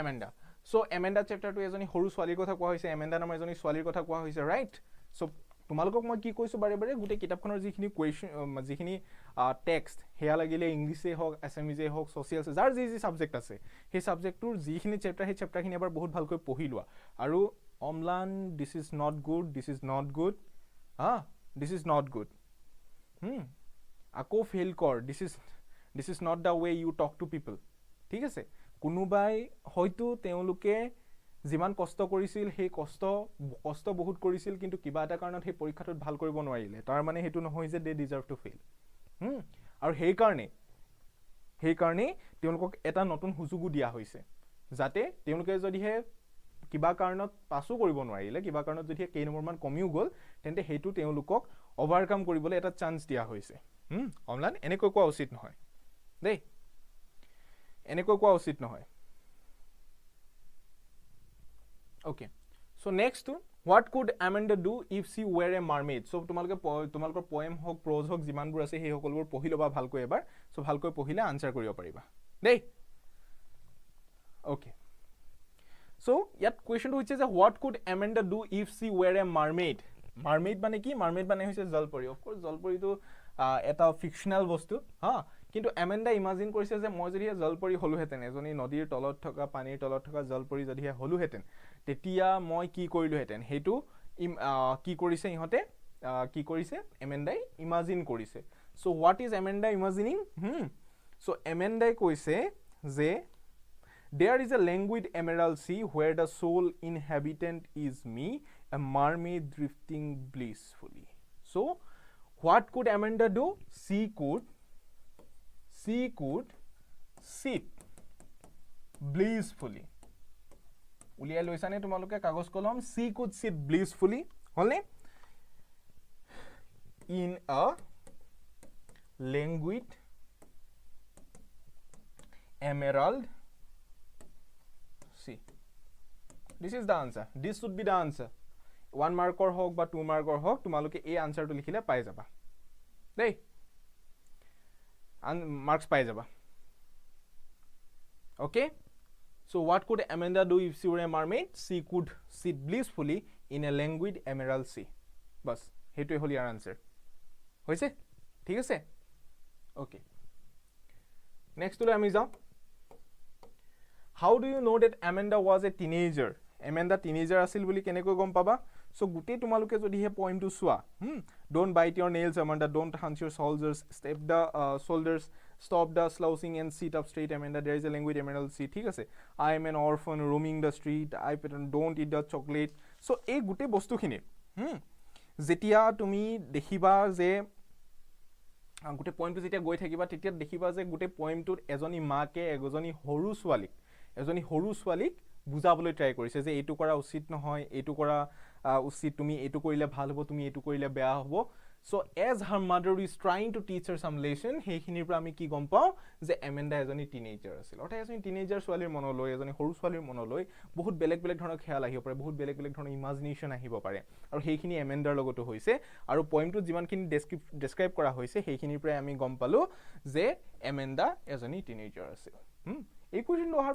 Amanda so Amanda chapter 2 এজনী সৰু ছোৱালীৰ কথা কোৱা হৈছে এমেন্ডা নামৰ এজনী ছোৱালীৰ কথা কোৱা হৈছে ৰাইট সো তোমালোকক মই কি কৈছো বাৰে বাৰে গুটে কিতাপখনৰ যিখিনি কোৱেশ্চন যিখিনি টেক্সট হেয়া লাগিলে ইংলিশে হওক আসামিজে হওক সোশিয়াল যাৰ যি যি সাবজেক্ট আছে সেই সাবজেক্টৰ যিখিনি চেপ্টাৰ সেই চেপ্টাৰখিনি এবাৰ বহুত ভালকৈ পঢ়ি লোৱা আৰু Amlan this is not good this is not good আকৌ ফেল কৰ this is not the way you talk to people ঠিক আছে কোনোবাই হয়তো তেওঁলোকে যিমান কষ্ট কৰিছিল সেই কষ্ট বহুত কৰিছিল কিন্তু কিবা এটা কাৰণত সেই পৰীক্ষাটোত ভাল কৰিব নোৱাৰিলে তাৰ মানে হেতু নহয় যে দে ডিজাৰ্ভ টু ফেল আৰু সেই কাৰণে তেওঁলোকক এটা নতুন সুযোগো দিয়া হৈছে যাতে তেওঁলোকে যদি হে কিবা কাৰণত পাসো কৰিব নোৱাৰিলে কিবা কাৰণত যদি কেই নম্বৰমান কমিও গল তেন্তে হেতু তেওঁলোকক ওভাৰকাম কৰিবলৈ এটা চান্স দিয়া হৈছে অমলান এনেকৈ কোৱা উচিত নহয় দেই এনেকৈ কোৱা উচিত নহয় Okay, so next what could Amanda do if she were a mermaid? So তোমালোকৰ poem হক prose হক জিমানবোৰ আছে সেই সকলবোৰ পঢ়ি লবা ভালকৈ এবাৰ সো ভালকৈ পঢ়িলে আনসাৰ কৰিব পাৰিবা দেই Okay, so ইয়াত কোৱেশ্চনটো হৈছে যে what could Amanda do if she were a mermaid? Mermaid মানে কি mermaid মানে হৈছে জলপৰী of course জলপৰীটো এটা ফিকশনাল বস্তু কিন্তু এমেন্ডা ইমাজিন কৰিছে যে মই যদি জলপৰী হলুহেতেন এজনী নদীৰ তলত থকা পানীৰ তলত থকা জলপৰী যদি হলুহেতেন তেতিয়া মই কি কৰিলোহেতেন হেতু কি কৰিছে ইহতে কি কৰিছে এমেন্ডাই ইমাজিন কৰিছে so what is Amanda imagining so এমেন্ডাই কৈছে যে there is a languid emerald sea where the sole inhabitant is me a mermaid drifting blissfully so what could Amanda do she could sit blissfully উলিয়াই লৈছানে তোমালোকে কাগজ কলম she could sit blissfully হলনে in a languid emerald sea this is the answer this should be the answer 1 marker হওক বা 2 marker হওক তোমালোকে এই আনসাৰটো লিখিলে পাই যাবা দেই and marks পাই যাবা okay so what could Amanda do if she were a mermaid she could sit blissfully in a languid emerald sea bas হেতুই hall year answer হৈছে ঠিক আছে okay next লৈ আমি যাও how do you know that Amanda was a teenager Amanda teenager আছিল বুলি কেনেকৈ গম পাবা so গুটে তোমালোকে যদি হে পয়েমটো সোৱা don't bite your nails Amanda don't hunch your shoulders stop the slouching and sit up straight Amanda there is a languid emerald sea ঠিক আছে I am an orphan roaming the street I don't eat the chocolate so এই গুটে বস্তুখিনি যেতিয়া তুমি দেখিবা যে গুটে পয়েমটো যেতিয়া গৈ থাকিবা তেতিয়া দেখিবা যে গুটে পয়েমটোত এজনী মাকে এজনী সৰু ছোৱালীক বুজাবলৈ ট্ৰাই কৰিছে যে এইটো কৰা উচিত নহয় এইটো কৰা উচিত তুমি এইটো কৰিলে ভাল হ'ব তুমি এইটো কৰিলে বেয়া হ'ব so as her mother is trying to teach her some lesson সেইখিনিৰ পৰা আমি কি গম পাওঁ যে এমেণ্ডা এজনী টিনেজাৰ আছিল অৰ্থাৎ এজনী টিনেজাৰ ছোৱালীৰ মনলৈ এজনী সৰু ছোৱালীৰ মনলৈ বহুত বেলেগ বেলেগ ধৰণৰ খেয়াল আহিব পাৰে বহুত বেলেগ বেলেগ ধৰণৰ ইমাজিনেশ্যন আহিব পাৰে আৰু সেইখিনি এমেণ্ডাৰ লগতো হৈছে আৰু পয়েমটোত যিমানখিনি ডেছক্ৰাইব কৰা হৈছে সেইখিনিৰ পৰাই আমি গম পালো যে এমেণ্ডা এজনী টিনেজাৰ আছিল এই কুৱেশ্যনটো অহাৰ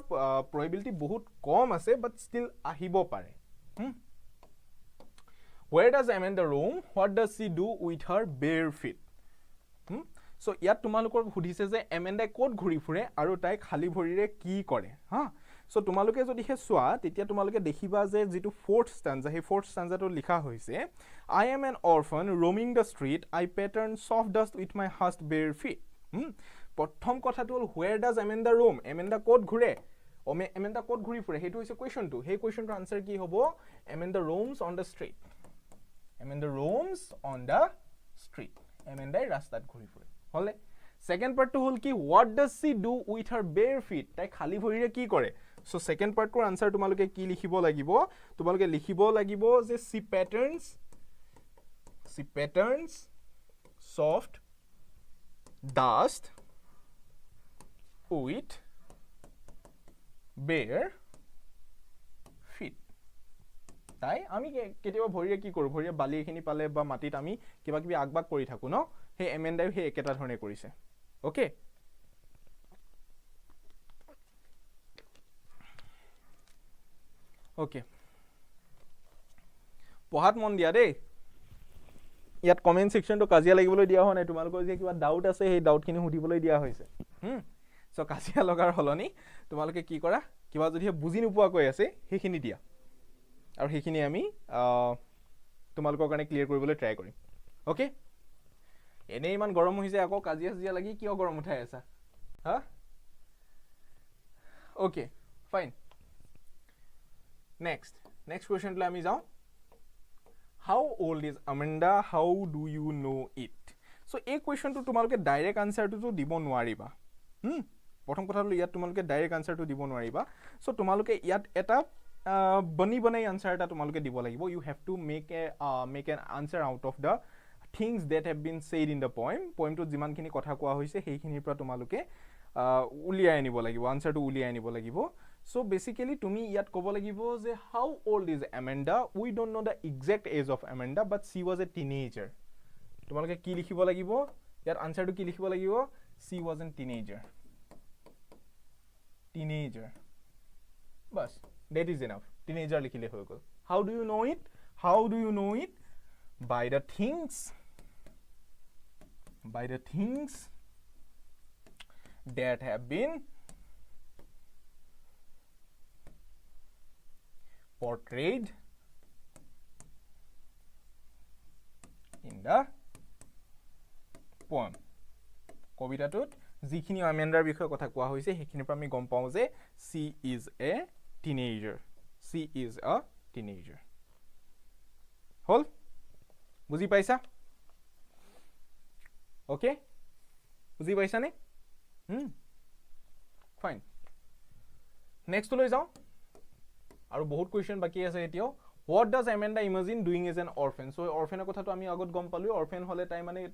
প্ৰবেবিলিটি বহুত কম আছে বাট ষ্টিল আহিব পাৰে Where does Amanda roam? What does she do with her bare feet? So ইয়াত তোমালোকৰ সুধিছে যে এমেণ্ডাই ক'ত ঘূৰি ফুৰে আৰু তাই খালী ভৰিৰে কি কৰে হা সো তোমালোকে যদিহে চোৱা তেতিয়া তোমালোকে দেখিবা যে যেটো ফোৰ্থ ষ্টাঞ্জা সেই ফোৰ্থ ষ্টাঞ্জাটো লিখা হৈছে I am an orphan roaming the street I pattern soft dust with my hushed bare feet প্ৰথম কথাটো হ'ল where does Amanda roam এমেণ্ডা ক'ত ঘূৰে এমেণ্ডা ক'ত ঘূৰি ফুৰে হেতু হৈছে কোৱেশ্চনটো সেই কোৱেশ্চনটোৰ আনসাৰ কি হ'ব Amanda roams on the street Amanda roams on the street Amanda ৰাস্তাত ঘূৰি ফুৰে হলে সেকেন্ড পাৰ্টটো হ'ল কি what does she do with her bare feet তাই খালী ভৰিৰে কি কৰে সো সেকেন্ড পাৰ্টৰ আনসাৰ তোমালোকে কি লিখিব লাগিব তোমালোকে লিখিব লাগিব যে she patterns soft dust with bare feet তাই আমি কেতিয়াবা ভৰিৰে কি কৰো ভৰিৰে বালি এখিনি পালে বা মাটিত আমি কিবা কিবি আগবাগ কৰি থাকো ন হে এমেণ্ডাই হে একেটা ধৰণে কৰিছে ওকে ওকে পঢ়াত মন দিয়া দেই ইয়াত কমেন্ট সেকশনটো কাজিয়া লাগিবলৈ দিয়া হোৱা নাই তোমালোকৰ যে কিবা ডাউট আছে সেই ডাউটখিনি সুধিবলৈ দিয়া হৈছে সো কাজিয়া লগাৰ হলনি তোমালোকে কি কৰা কিবা যদি বুজি নোপোৱা কৈ আছে সেইখিনি দিয়া আৰু সেইখিনি আমি তোমালোকৰ কাৰণে ক্লিয়াৰ কৰিবলৈ ট্ৰাই কৰিম ওকে এনে ইমান গৰম হৈছে আকৌ কাজিয়া লাগি কিয় গৰম উঠাই আছা হা ওকে ফাইন নেক্সট কোৱেশ্চন লৈ আমি যাওঁ How old is Amanda? How do you know it? So এই কোৱেশ্চনটো তোমালোকে ডাইৰেক্ট আনসাৰটো দিব নোৱাৰিবা প্ৰথম কথা হ'ল ইয়াত তোমালোকে ডাইৰেক্ট আনসাৰটো দিব নোৱাৰিবা সো তোমালোকে ইয়াত এটা বনাই আনসাৰ এটা তোমালোকে দিব লাগিব you have to make an answer out of the things that have been said in the poemটোত যিমানখিনি কথা কোৱা হৈছে সেইখিনিৰ পৰা তোমালোকে উলিয়াই আনিব লাগিব আনসাৰটো উলিয়াই আনিব লাগিব so basically তুমি ইয়াত ক'ব লাগিব যে how old is Amanda we don't know the exact age of Amanda but she was a teenager তোমালোকে কি লিখিব লাগিব ইয়াত আনসাৰটো কি লিখিব লাগিব she was a teenager bas that is enough teenager লিখিলে হৈ গ'ল how do you know it by the things that have been portrayed in the poem কবিতাটোত যিখিনি আমেণ্ডাৰ বিষয়ে কথা কোৱা হৈছে সেইখিনিৰ পৰা আমি গম পাওঁ যে she is a teenager হল বুজি পাইছা ওকে বুজি পাইছা নে ফাইন নেক্সট লৈ যাওঁ আৰু বহুত কোৱেশ্চন বাকি আছে এতিয়াও what does Amanda imagine doing as an orphan so orphanৰ কথাটো আমি আগত গম পালো orphan হলে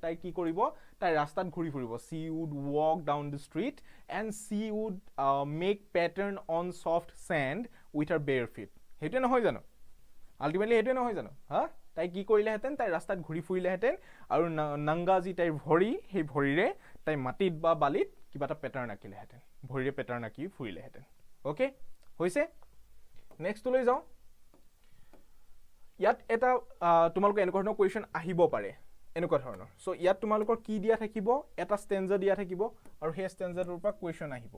তাই কি কৰিব তাই ৰাস্তাত ঘূৰি ফুৰিব she would walk down the street and she would make pattern on soft sand with her bare feet হেতু নহয় জানো আলটিমেটলি হেতু নহয় জানো হা তাই কি কৰিলে হেতেন তাই ৰাস্তাত ঘূৰি ফুৰিলে হেতেন আৰু নংগাজি তাইৰ ভৰি সেই ভৰিৰে তাই মাটিত বা বালিত কিবা এটা পেটাৰ্ন আঁকিলে হেতেন ভৰিৰে পেটাৰ্ন আঁকি ফুৰিলে হেতেন ওকে হৈছে নেক্সট লৈ যাওঁ ইয়াত এটা তোমালোকৰ এনেকুৱা ধৰণৰ কোৱেশ্চন আহিব পাৰে এনেকুৱা ধৰণৰ সো ইয়াত তোমালোকৰ কি দিয়া থাকিব এটা ষ্টেঞ্জা দিয়া থাকিব আৰু সেই ষ্টেঞ্জাটোৰ পৰা কোৱেশ্চন আহিব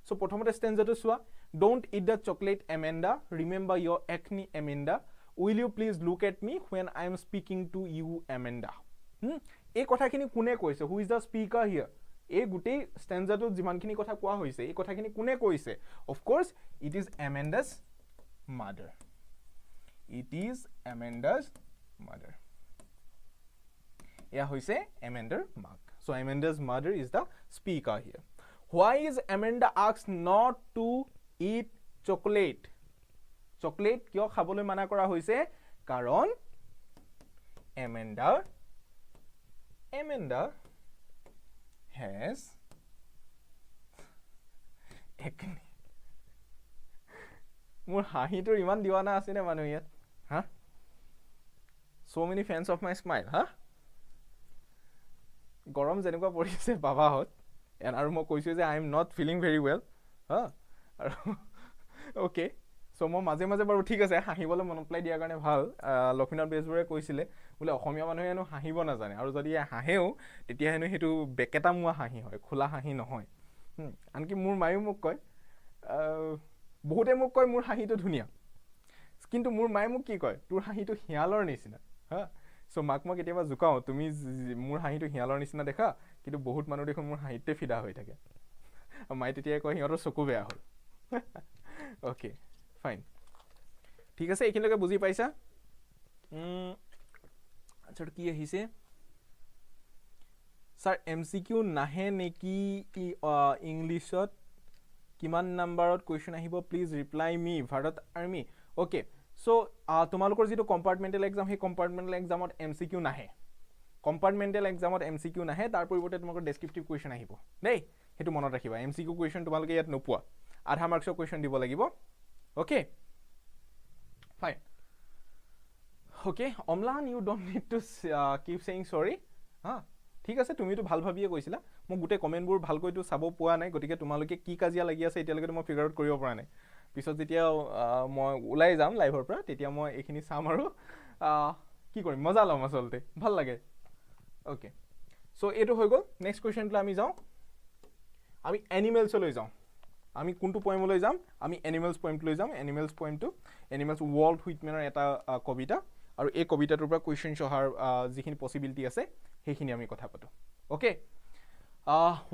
সো প্ৰথমতে ষ্টেঞ্জাটো চোৱা don't eat the chocolate Amanda remember your acne Amanda will you please look at me when I am speaking to you Amanda এই কথাখিনি কোনে কৈছে who is the speaker here এই গুটেই ষ্টেঞ্জাটো যিমানখিনি কথা কোৱা হৈছে এই কথাখিনি কোনে কৈছে of course it is Amanda's mother এয়া হৈছে Amanda's মাক so Amanda's mother is the speaker here why is Amanda asked not to eat chocolate কিয় খাবলৈ মানা কৰা হৈছে কাৰণ Amanda has acne. মোৰ হাঁহিটোৰ ইমান দিৱানা আছে নে মানুহ ইয়াত হা so many fans of my smile হা গৰম যেনেকুৱা পৰিছে বাবাহত আৰু মই কৈছো যে I am not feeling very well হা okay so মই মাজে মাজে বাৰু ঠিক আছে হাঁহিবলৈ মন প্লাই দিয়াৰ কাৰণে ভাল লক্ষ্মীনাথ বেজবৰে কৈছিলে বোলে অসমীয়া মানুহে এনো হাঁহিব নাজানে আৰু যদি হাঁহেও তেতিয়া হেনো হেতু বেকেটা মুৱা হাঁহি হয় খোলা হাঁহি নহয় আনকি মোৰ মায়ো মোক কয় বহুতে মোক কয় মোৰ হাঁহিটো ধুনিয়া কিন্তু মোৰ মায়ে মোক কি কয় তোৰ হাঁহিটো হিয়ালৰ নিচিনা হা সো মাক মই কেতিয়াবা জুকাও তুমি মোৰ হাঁহিটো হিয়ালৰ নিচিনা দেখা কিন্তু বহুত মানুহ দেখোন মোৰ হাঁহিতে ফিদা হৈ থাকে মাই তেতিয়া কয় হিয়াৰৰ চকু বেয়া হ'ল ওকে ফাইন ঠিক আছে এইখিনিলৈকে বুজি পাইছা আচ্ছা কি আহিছে স্যার এমসিকিউ নাহে নেকি ইংলিশত কিমান নাম্বাৰত কোৱেশ্চন আহিব please reply me Bharat army okay so তোমালোকৰ যেটো কম্পাৰ্টমেন্টাল এক্সাম হে কম্পাৰ্টমেন্টাল এক্সামত এমসিকিউ নাহে কম্পাৰ্টমেন্টাল এক্সামত এমসিকিউ নাহে তাৰ পৰিৱৰ্তে তোমালোকৰ ডেসক্ৰিপটিভ কোৱেশ্চন আহিব দেই হেতু মনত ৰাখিবা এমসিকিউ কোৱেশ্চন তোমালোকে ইয়াত নোপোৱা আধা মাৰ্কছৰ কোৱেশ্চন দিব লাগিব okay fine okay Amlan you don't need to keep saying sorry হা ঠিক আছে তুমি তো ভাল ভাবিয়ে কৈছিলা মই গুটে কমেন্টবোৰ ভালকৈ তো চাব পোৱা নাই গতিকে তোমালোকে কি কাজিয়া লাগি আছে এতিয়ালৈকে মই ফিগাৰ আউট কৰিব পৰা নাই পিছত যেতিয়া মই ওলাই যাম লাইভৰ পৰা তেতিয়া মই এইখিনি চাম আৰু কি কৰিম মজা লম আসলতে ভাল লাগে ওকে সো এটো হৈ গল নেক্সট কোৱেশ্চনটো আমি যাও আমি এনিমেলছ লৈ যাও আমি কোনটো পয়েম লৈ যাম আমি এনিমেলছ পয়েম লৈ যাম এনিমেলছ পয়েমটো এনিমেলছ ওয়াৰ্ল্ড হুইটমেনৰ এটা কবিতা আৰু এই কবিতাটোৰ পৰা কোৱেশ্চন সহাৰ যিখিনি পসিবিলিটি আছে হেখিনি আমি কথা পাতো okay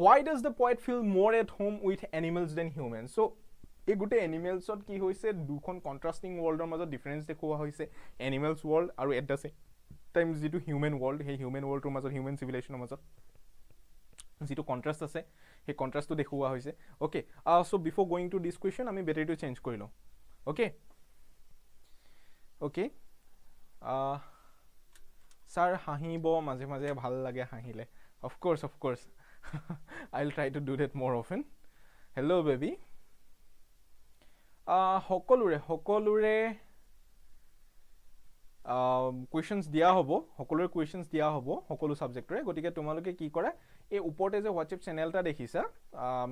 why does the poet feel more at home with animals than humans so এই গুটে এনিমেলছত কি হৈছে দুখন কন্ট্ৰাস্টিং ওয়াৰ্ল্ডৰ মাজত ডিফাৰেন্স দেখুৱা হৈছে এনিমেলছ ওয়াৰ্ল্ড আৰু এট দা সেম টাইম যেটো হিউম্যান ওয়াৰ্ল্ড হে হিউম্যান ওয়াৰ্ল্ডৰ মাজত হিউম্যান সিভিলাইজেশনৰ মাজত যেটো কন্ট্ৰাস্ট আছে হে কন্ট্ৰাস্টটো দেখুৱা হৈছে okay so before going to this question আমি বেটাৰিটো চেঞ্জ কৰি লও ওকে ওকে স্যার হাঁহিব মাঝে মাঝে ভাল লাগে হাঁহিলে of course I'll try to do that more often hello baby সকলোৰে questions দিয়া হ'ব সকলোৰে questions দিয়া হ'ব সকলো সাবজেক্টৰে গতিকে তোমালোকে কি কৰা এই ওপৰতে যে WhatsApp চেনেলটা দেখিছা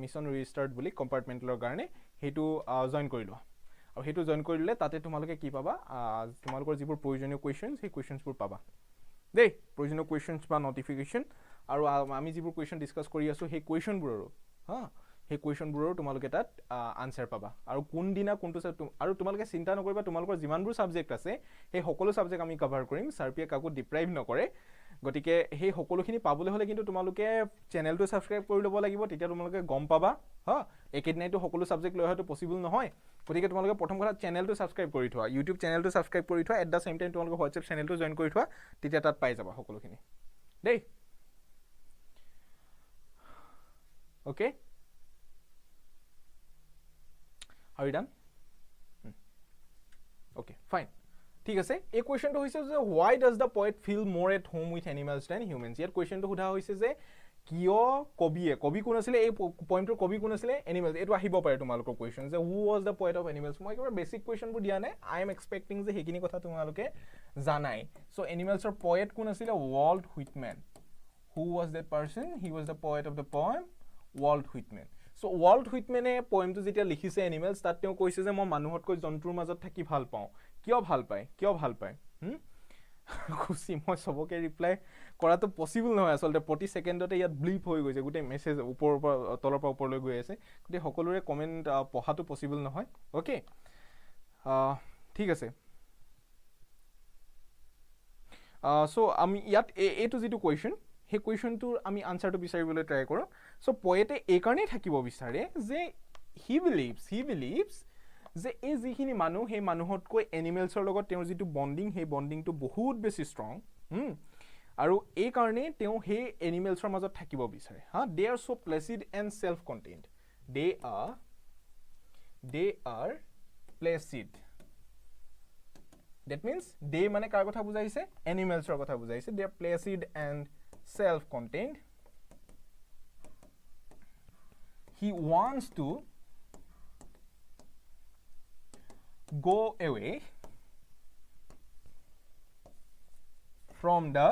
মিশন ৰিস্টাৰ্ট বুলি কম্পাৰ্টমেন্টালৰ কাৰণে হেতু জয়েন কৰি লোৱা আৰু হেতু জয়েন কৰিলে তাতে তোমালোকে কি পাবা তোমালোকৰ যিবোৰ প্ৰয়োজনীয় questions সেই questionsবোৰ পাবা দেই প্ৰয়োজনীয় questions বা notification আৰু আমি যিবোৰ question ডিসকাস কৰি আছো সেই questionবোৰৰ হা সেই questionবোৰৰ তোমালোকে তাত আনসাৰ পাবা আৰু কোন দিনা কোনটো আৰু তোমালোকে চিন্তা নকৰিবা তোমালোকৰ যিমানবোৰ সাবজেক্ট আছে সেই সকলো সাবজেক্ট আমি কভাৰ কৰিম সাৰপিয়ে কাকো ডিপ্ৰাইভ নকৰে গতিকে সেই সকলোখিনি পাবলৈ হলে কিন্তু তোমালোকে চেনেলটো সাবস্ক্ৰাইব কৰি ল'ব লাগিব তেতিয়া তোমালোকে গম পাবা হা একেদিনাইতো সকলো সাবজেক্ট লৈ হয়তো পসিবল নহয় গতিকে তোমালোকে প্ৰথম কথা চেনেলটো সাবস্ক্ৰাইব কৰি থোৱা ইউটিউব চেনেলটো সাবস্ক্ৰাইব কৰি থোৱা এট দা সেম টাইম তোমালোকে WhatsApp চেনেলটো জয়েন কৰি থোৱা তেতিয়া তাত পাই যাবা সকলোখিনি দেই okay Are you done? Okay, fine. ঠিক আছে এই কোৱেশ্চনটো হৈছে যে why does the poet feel more at home with animals than humans ইয়াৰ কোৱেশ্চনটো সোধা হৈছে যে কিয় কবি কোন আছিল এই পয়েমটোৰ কবি কোন আছিল এনিমেলছ এটো আহিব পাৰে তোমালোকৰ কোৱেশ্চন যে who was the poet of animals মই একেবাৰে বেসিক কোৱেশ্চনবোৰ দিয়া নাই I am expecting যে হেকিনি কথা তোমালোকে জানাই সো এনিমেলছৰ পয়েট কোন আছিল Walt Whitman who was that person he was the poet of the poem Walt Whitman so Walt হুইটম্যানে পয়েমটো যেতিয়া লিখিছে এনিমেলছ তাত তেওঁ কৈছে যে মই মানুহতকৈ জন্তুৰ মাজত থাকি ভাল পাওঁ কিয় ভাল পায় খুশি মই সবকে ৰিপ্লাই কৰাটো পসিবল নহয় আসলতে প্ৰতি সেকেন্ডতে ইয়াত ব্লিপ হৈ গৈছে গুটে মেসেজ ওপৰৰ পৰা তলৰ পৰা ওপৰলৈ গৈ আছে গুটে সকলোৰে কমেন্ট পঢ়াটো পসিবল নহয় ওকে ঠিক আছে সো আমি ইয়াত এটো যেটো কোৱেশ্চন হে কোৱেশ্চনটোৰ আমি আনসাৰটো বিচাৰিবলৈ ট্ৰাই কৰো সো পয়েটে এই কাৰণে থাকিব বিচাৰে যে হি বিলিভস যে এই যিখিনি মানুহ হে মানুহতকৈ এনিমেলছৰ লগত তেওঁৰ যেটো বন্ডিং হে বন্ডিংটো বহুত বেছি ষ্ট্ৰং আৰু এই কাৰণে তেওঁ হে এনিমেলছৰ মাজত থাকিব বিচাৰে হা they are so placid and self contained they are placid That means they মানে কাৰ কথা বুজাইছে animalsৰ কথা বুজাইছে they are placid and self contained he wants to go away from the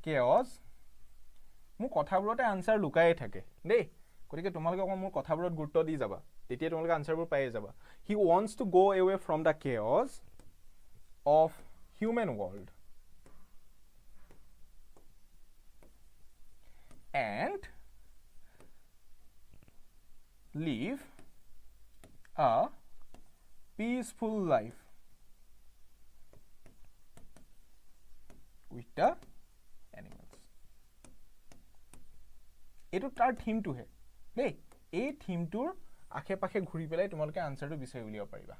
chaos মোৰ কথাবোৰতে আনসাৰ লুকাই থাকে দেই গতিকে তোমালোকে অকল মোৰ কথাবোৰত গুৰুত্ব দি যাবা তেতিয়া তোমালোকে আনসাৰবোৰ পাই যাবা he wants to go away from the chaos of human world and live a peaceful life with the animals এটো তাৰ থিমটো হে দেই এই থিমটোৰ আখে পাখে ঘুৰি পেলাই তোমালোকে আনসাৰটো বিচাৰি উলিয়াব পাৰিবা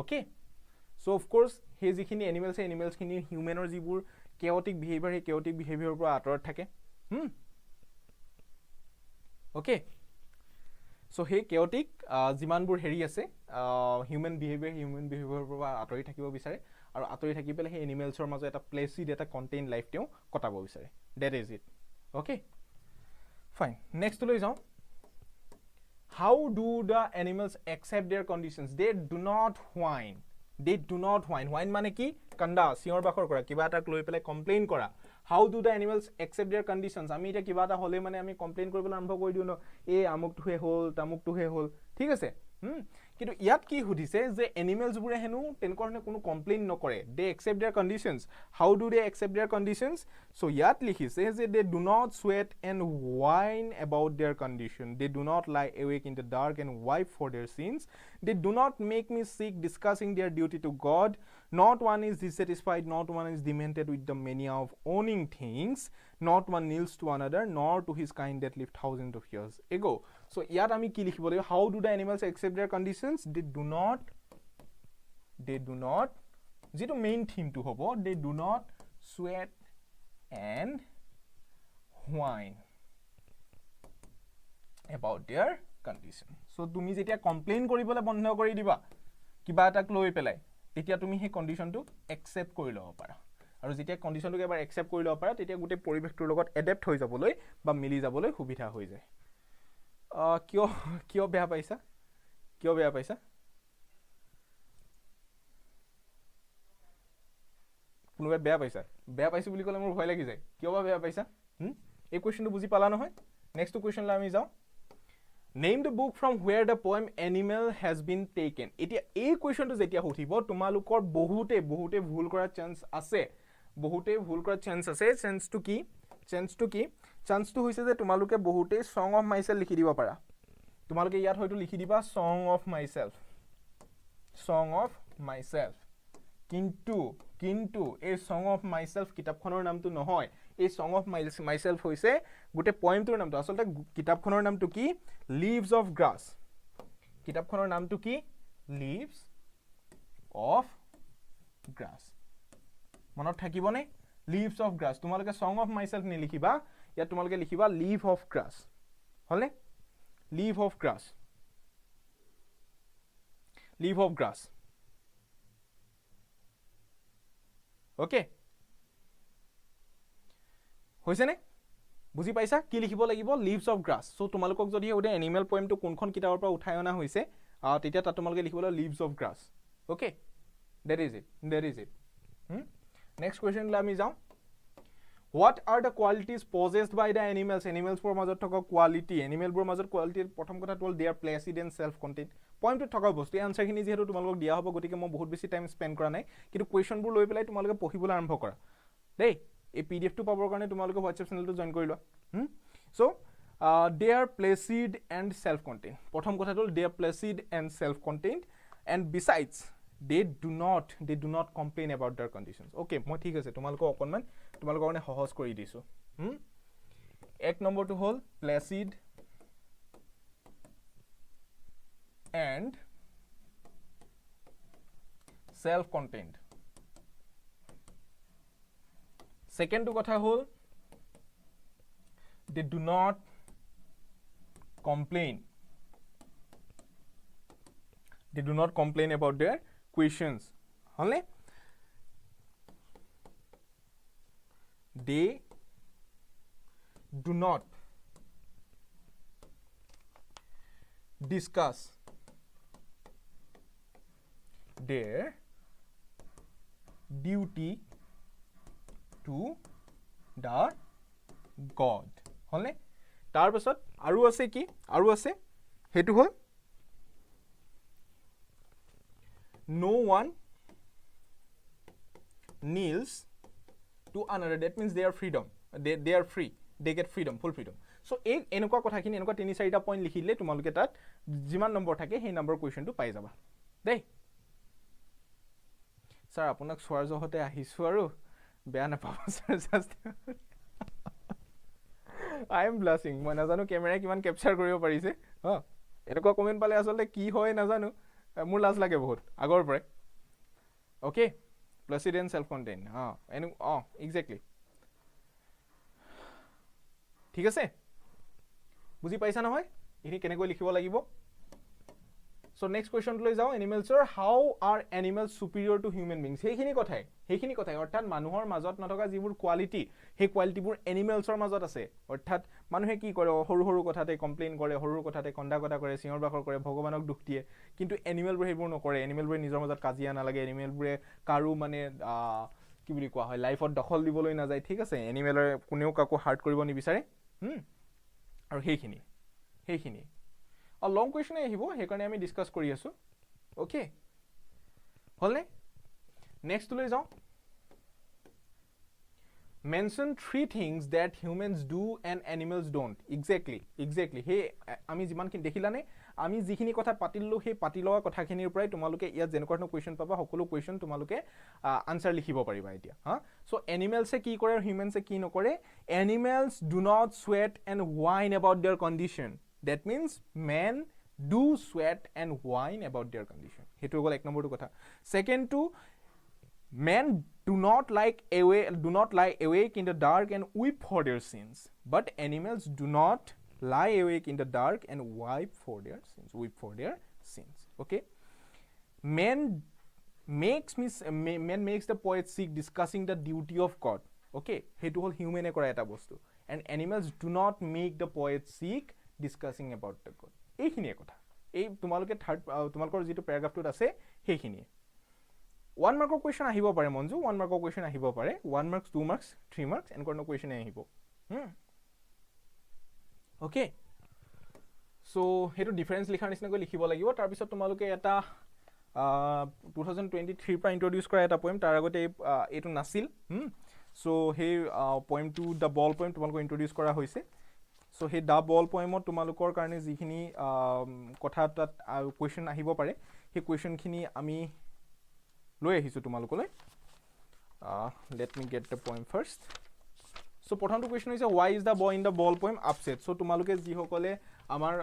ওকে সো অফ কোৰ্স হে যিখিনি এনিমেলস খিনি হিউম্যানৰ যিবোৰ কেওটিক বিহেভিয়াৰ হে কেওটিক বিহেভিয়াৰৰ পৰা আঁতৰত থাকে ওকে সো হে কেওটিক যিমানবোৰ হেৰি আছে হিউম্যান বিহেভিয়াৰৰ পৰা আঁতৰি থাকিব বিচাৰে আৰু আঁতৰি থাকি পেলাই হে এনিমেলছৰ মাজত এটা প্লেসিড এটা কন্টেইন লাইফ তেওঁ কটাব বিচাৰে that is it okay fine next লৈ যাও how do the animals accept their conditions they do not whine whine মানে কি কান্দা সিয়ৰ বাখৰ কৰা কিবা এটা লৈ পেলাই কমপ্লেইন কৰা how do the animals accept their conditions আমি এটা কিবা এটা হলে মানে আমি কমপ্লেইন কৰিবলৈ আৰম্ভ কৰি দিও ন এই আমুকটোহে হল তামুকটোহে হল ঠিক আছে কিন্তু ইয়াত কি হুদিছে যে এনিমেলস বুৰে হেনু তেনকৰনে কোনো কমপ্লেইন নকৰে they accept their conditions how do they accept their conditions so ইয়াত লিখিছে যে they do not sweat and whine about their condition they do not lie awake in the dark and wipe for their sins they do not make me sick discussing their duty to God not one is dissatisfied not one is demented with the mania of owning things not one kneels to another nor to his kind that lived thousands of years ago so ইয়াত আমি কি লিখিব লাগিব how do the animals accept their conditions they do not যেটো main theme two হ'ব they do not sweat and whine about their condition so তুমি যেতিয়া complain কৰিবলৈ বন্ধ কৰি দিবা কিবা এটাক লৈ পেলাই তেতিয়া তুমি হে কন্ডিশনটো একসেপ্ট কৰি লব পাৰা আৰু যেতিয়া কন্ডিশনটো এবাৰ একসেপ্ট কৰি লব পাৰা তেতিয়া গোটে পৰিবেশটোৰ লগত এডাপ্ট হৈ যাবলৈ বা মিলি যাবলৈ সুবিধা হৈ যায় কিয় বেয়া পাইছা কোনোবাই বেয়া পাইছো বুলি ক'লে মোৰ ভয় লাগি যায় কিয় বা বেয়া পাইছা এই কোৱেশ্চনটো বুজি পালা নহয় নেক্সট কোৱেশ্চনলৈ আমি যাও Name the book from where the poem Animal has been taken. এতিয়া এই কোৱেশ্চনটো যেতিয়া উঠিব তোমালোকৰ বহুতে ভুল কৰাৰ চান্স আছে চান্সটো হৈছে যে তোমালোকে বহুতে Song of Myself লিখি দিব পাৰা তোমালোকে ইয়াত হয়তো লিখি দিবা Song of Myself কিন্তু এই Song of Myself কিতাপখনৰ নামটো নহয় এই Song of Myself হৈছে গোটে পয়েমটোৰ নামটো আসলতে কিতাপখনৰ নামটো কি Leaves of Grass কিতাপখনৰ নামটো কি Leaves of Grass মনত থাকিবনে Leaves of Grass তোমালোকে Song of Myself নি লিখিবা ইয়াত তোমালোকে লিখিবা Leaf of Grass হলে Leaf of Grass ওকে হৈছে নে বুজি পাইছা কি লিখিব লাগিব Leaves of Grass সো তোমালোকক যদি ওদে এনিমেল পয়েমটো কোনখন কিতাপৰ পৰা উঠাই অনা হৈছে তেতিয়া তাত তোমালোকে লিখিবলৈ Leaves of Grass okay that is it next question লা আমি যাও what are the qualities possessed by the animals for মাজত থকা quality animal বোৰ মাজত quality প্ৰথম কথা হ'ল they are placid and self contained পয়েমটো থকা বস্তু আনসাৰ খিনি যেহেতু তোমালোকক দিয়া হ'ব গতিকে মই বহুত বেছি টাইম স্পেন্ড কৰা নাই কিন্তু কোৱেশ্চন বোৰ লৈ পেলাই তোমালোকে পঢ়িবলৈ আৰম্ভ কৰা দেই এই পিডিএফ টো পাবৰ কাৰণে তোমালোকে WhatsApp চেনেলটো জয়েন কৰি লোৱা so they are placid and self contained প্ৰথম কথা হ'ল they are placid and self contained and besides they do not complain about their conditions okay মই ঠিক আছে তোমালোকক অকনমান তোমালোকৰ কাৰণে সহজ কৰি দিছো এক নম্বৰটো হ'ল placid and self contained second to কথা হ'ল they do not complain about their questions হলে they do not discuss their duty to the God হলে তাৰ পাছত আৰু আছে কি আৰু আছে হেতু হল no one kneels to another that means they are freedom they are free they get freedom full freedom so এই এনেকুৱা কথাখিনি এনেকুৱা তিনি চাৰিটা পইণ্ট লিখিলে তোমালোকে তাত যিমান নম্বৰ থাকে সেই নম্বৰ কুৱেশ্যনটো পাই যাবা দেই স্যাৰ আপোনাক সোৱাৰ জহতে আহিছো আৰু বেয়া নাপাব sir just I am blushing মই নাজানো কেমেৰা কিমান ক্যাপচাৰ কৰিব পাৰিছে এনেকুৱা কমেন্ট পালে আসলে কি হয় নাজানো মোৰ লাজ লাগে বহুত আগৰ পৰে okay placid and self contain exactly ঠিক আছে বুজি পাইছা নহয় এখিনি কেনেকৈ লিখিব লাগিব So next question লৈ যাও animals are how are animals superior to human beings সেইখিনি কথাই অৰ্থাৎ মানুহৰ মাজত নথকা যিবোৰ কোৱালিটি সেই কোৱালিটিবোৰ এনিমেলছৰ মাজত আছে অৰ্থাৎ মানুহে কি কৰে সৰু সৰু কথাতে কমপ্লেইন কৰে সৰু কথাতে কন্দা কৰে সিংহৰ বাখৰ কৰে ভগৱানক দুখ দিয়ে কিন্তু এনিমেলবোৰ সেইবোৰ নকৰে এনিমেলবোৰে নিজৰ মাজত কাজিয়া নালাগে এনিমেলবোৰে কাৰো মানে কি বুলি কোৱা হয় লাইফত দখল দিবলৈ নাযায় ঠিক আছে এনিমেলৰ কোনেও কাকো হাৰ্ট কৰিব নিবিচাৰে আৰু সেইখিনি A long question আহিব হেকাৰণে আমি ডিসকাস কৰি আছো ওকে হলনে নেক্সট লৈ যাও mention three things that humans do and animals don't exactly হে আমি যিমানখিনি দেখিলানে আমি যিখিনি কথা পাতিলো হে পাতিলোৱা কথাখিনিৰ পৰাই তোমালোকে ইয়াত যেনেকুৱা কোৱেশ্চন পাবা সকলো কোৱেশ্চন তোমালোকে আনসাৰ লিখিব পাৰিবা এতিয়া সো এনিমেলছে কি কৰে আৰু হিউম্যানছে কি নকৰে animals do not sweat and whine about their condition that means men do sweat and whine about their condition hetu gol ek number tu kotha second to men do not lie awake in the dark and weep for their sins but animals do not lie awake in the dark and weep for their sins okay men makes the poet seek discussing the duty of God okay hetu hol human e kora eta bostu and animals do not make the poet seek discussing about the God এইখিনি কথা এই তোমালোকে third তোমালোকৰ যেটো প্যাৰাগ্ৰাফটোত আছে সেইখিনি 1 মাৰ্কৰ question আহিব পাৰে মনজু 1 মাৰ্কৰ কোৱেশ্চন আহিব পাৰে 1 মাৰ্কস 2 মাৰ্কস 3 মাৰ্কস এনকৰ ন কোৱেশ্চন আহিব ওকে সো হেতু ডিফাৰেন্স লিখাৰ নিচিনাকৈ লিখিব লাগিব তাৰ পিছত তোমালোকে এটা 2023 পৰা ইন্ট্ৰোডিউস কৰা এটা পয়েম তাৰ আগতে এটো নাছিল so hey পয়েমটো the ball poem তোমালোকক ইন্ট্ৰোডিউস কৰা হৈছে সো হে দা বল পয়েমত তোমালোকৰ কাৰণে যিখিনি কথা তাত কোৱেশ্চন আহিব পাৰে হে কোৱেশ্চন খিনি আমি লৈ আহিছো তোমালোকলৈ let me get the poem first so প্ৰথমটো কোৱেশ্চন হৈছে why is the boy in the ball poem upset so তোমালোকে যি সকলে আমাৰ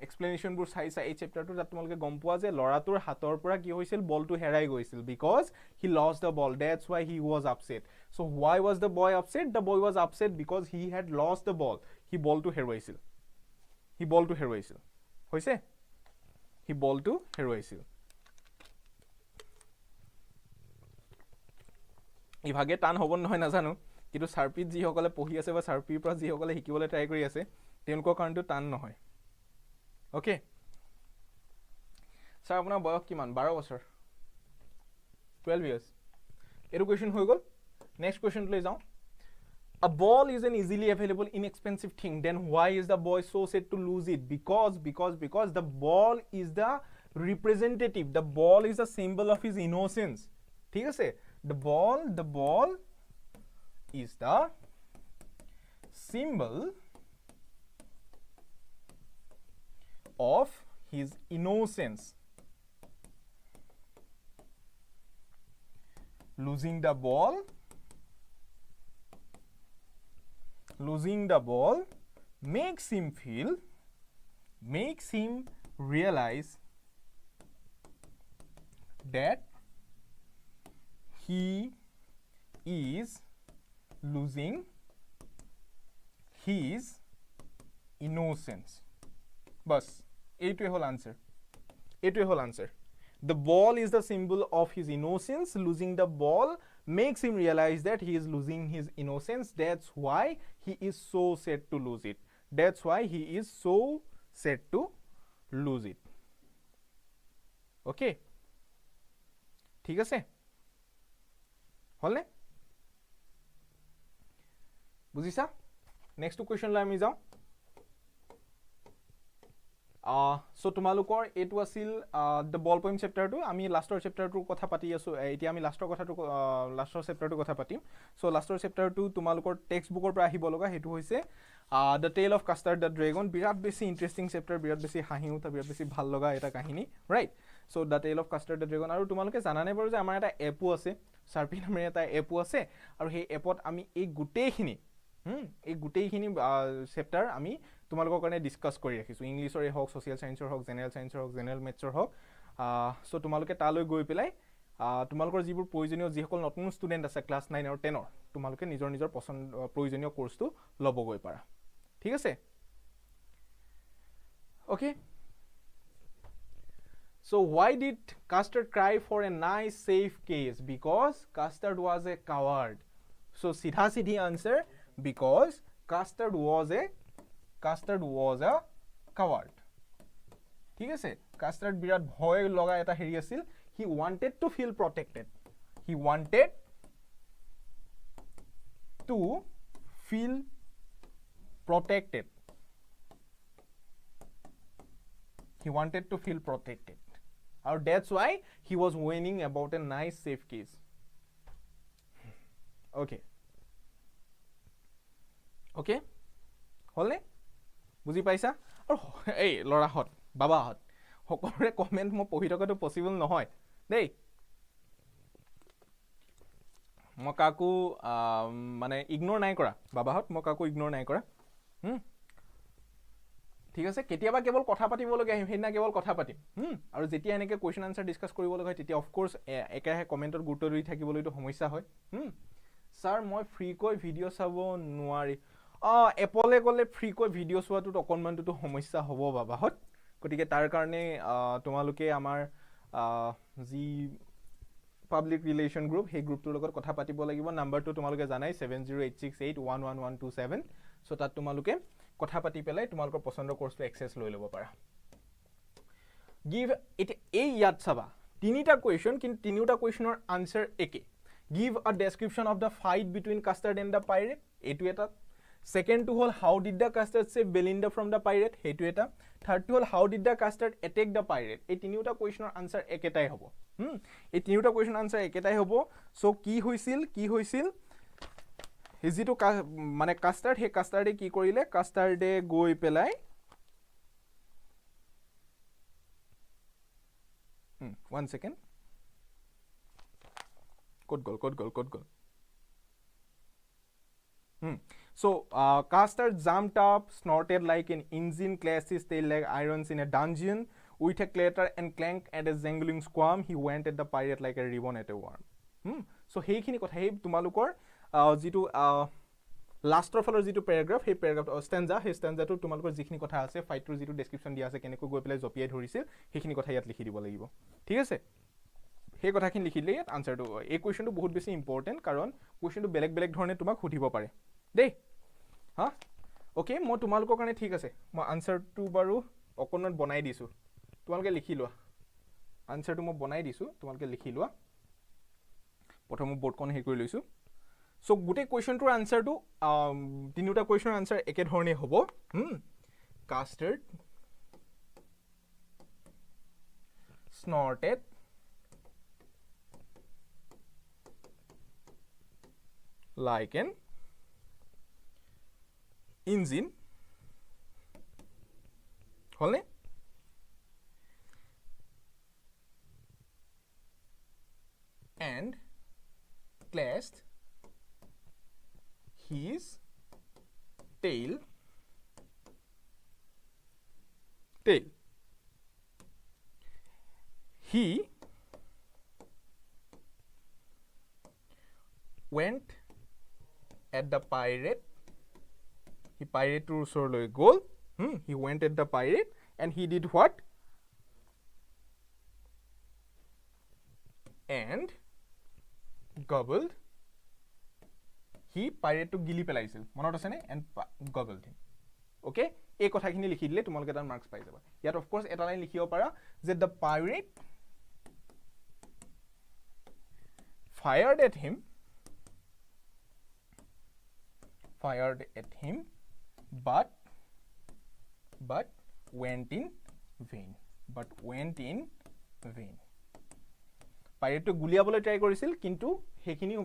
এক্সপ্লেনেশন বোৰ চাইছা এই চ্যাপ্টাৰটো তাত তোমালোকে গম পোৱা যে লৰাটোৰ হাতৰ পৰা কি হৈছিল বলটো হেৰাই গৈছিল because he lost the ball that's why he was upset so why was the boy upset the boy was upset because he had lost the ball he ball to heroisil hoise he ball to heroisil ইভাগে টান হ'ব নহয় না জানো কিন্তু সাৰ্পিত যি সকলে পঢ়ি আছে বা সাৰ্পিৰ পৰা যি সকলে শিকিবলৈ ট্ৰাই কৰি আছে তেওঁলোকৰ কাৰণটো টান নহয় ওকে স্যাৰ আপোনাৰ বয়স কিমান 12 বছৰ 12 years এডুকেশন হৈ গল নেক্সট কোৱেশ্চন লৈ যাও A ball is an easily available inexpensive thing then why is the boy so sad to lose it because the ball is the representative the ball is a symbol of his innocence ঠিক আছে the ball is the symbol of his innocence losing the ball makes him realize that he is losing his innocence bas এইটোৱে হল answer The ball is the symbol of his innocence. Losing the ball makes him realize that he is losing his innocence. That's why he is so sad to lose it. That's why he is so sad to lose it. Okay? ঠিক আছে? হলনে? বুজিছা? Next question লৈ আমি যাওঁ. So তোমালোকৰ এইটো আছিল the ball poem chapter টো আমি লাষ্টৰ chapter টোৰ কথা পাতি আছো এতিয়া আমি লাষ্টৰ chapter টোৰ কথা পাতিম so লাষ্টৰ chapter টো তোমালোকৰ টেক্সট বুকৰ পৰা আহিব লগা হেতু হৈছে the tale of Custard the dragon বিৰাট বেছি ইন্টাৰেষ্টিং chapter বিৰাট বেছি হাঁহি উঠা বিৰাট বেছি ভাল লগা এটা কাহিনী right so the tale of Custard the dragon আৰু তোমালোকে জানানে বাৰু যে আমাৰ এটা এপো আছে সাৰ্পি নামৰ এটা এপো আছে আৰু সেই এপত আমি এই গুটেইখিনি চেপ্টাৰ আমি তোমালোকৰ কাৰণে ডিসকাস কৰি ৰাখিছো ইংলিছৰ হওক সোশিয়াল সায়েন্সৰ হওক জেনাৰেল সায়েন্সৰ হওক জেনাৰেল মেথছৰ হওক সো তোমালোকে তালৈ গৈ পেলাই তোমালোকৰ যিবোৰ প্ৰয়োজনীয় যিসকল নতুন ষ্টুডেন্ট আছে ক্লাস 9 আৰু 10 ৰ তোমালোকে নিজৰ প্ৰয়োজনীয় কোৰ্সটো লব গৈ পাৰা ঠিক আছে okay So why did Custard cry for a nice safe case? Because Custard was a coward. So sidha sidhi answer because Custard was a coward. ঠিক আছে Custard বিৰাট ভয় লগা এটা হেৰি আছিল he wanted to feel protected. He wanted to feel protected. He wanted to feel protected. Or that's why he was whining about a nice safe case. Okay. Okay? Hole? বুজি পাইছা? আৰু এই লৰাহত বাবাহত সকলোৰে কমেন্ট মই পঢ়ি থকাটো পসিবল নহয় দেই মই কাকো মানে ইগনোৰ নাই কৰা বাবাহত মই কাকো ইগনোৰ নাই কৰা ঠিক আছে কেতিয়াবা কেৱল কথা পাতিব লগা হেইনা কেৱল কথা পাতিম আৰু যেতিয়া এনেকে কোৱেশ্চন আনসাৰ ডিসকাস কৰিব লগা হয় তেতিয়া অফ কোৰ্স একেৰাহে কমেন্টৰ গুৰুত্ব দি থাকিবলৈটো সমস্যা হয় স্যাৰ মই ফ্ৰী কৈ ভিডিও চাব নোৱাৰি এপলে গলে ফ্ৰী কৈ ভিডিও চোৱাটো অকনমানটো সমস্যা হ'ব বাবাহত গতিকে তাৰ কাৰণে তোমালোকে আমাৰ যি পাবলিক ৰিলেশন গ্ৰুপ হে গ্ৰুপটোৰ লগত কথা পাতিব লাগিব নাম্বাৰটো তোমালোকে জানাই 7086811127 সো তাত তোমালোকে কথা পাতি পেলাই তোমালোকৰ পছন্দৰ কোৰ্সটো এক্সেস লৈ ল'ব পাৰা give it a ইয়াত চাবা তিনিটা কোৱেশ্চন কিন্তু তিনিটা কোৱেশ্চনৰ আনসাৰ একে give a description of the fight between Custard and the pirate এটো এটা second to hole how did the Custard save Belinda from the pirate hetu eta third to hole how did the Custard attack the pirate ei tinuta question answer eketai hobo ei tinuta question answer eketai hobo so ki hoisil hejitu mane Custard he Custard e ki korile Custard e goi pelai one second code goal So, Custard jumped up, snorted like an engine, clashed his tail like irons in a dungeon, with a clatter and clank and a jangling squirm, he went at the pirate like a ribbon at a worm. So, heikini kotha he tumalukor jitu last of all jitu paragraph he paragraph stanza to tumalukor jikhini kotha ase fight to jitu description dia ase keneko goi pelai jopiai dhorisil heikini kotha yat likhi dibo lagibo thik ase he kotha kin likhile yat answer to ei question to bahut beshi important karon question to beleg dhorne tumak hudibo pare dei ha okay mo tumalukor kane thik ase mo answer to baru okonot banai disu tumalke likhi loa answer to mo banai disu tumalke likhi loa prothom board kon he kori loisu so gute question to answer to tinuta question answer eke dhorne hobo Custard snorted like an engine hole and clashed his tail he went at the pirate he pirate to sorloi goal he went at the pirate and he did what gobbled he pirate to gili pelaisil monot ase ne and gobbled him okay এই কথাখিনি লিখি দিলে তোমালোকে তাৰ marks পাই যাবা ইয়াত of course এটা লাইন লিখিব পাৰা যে the pirate fired at him but went in vain পাইৰেটটো গুলিয়াবলৈ ট্ৰাই কৰিছিল কিন্তু হেখিনি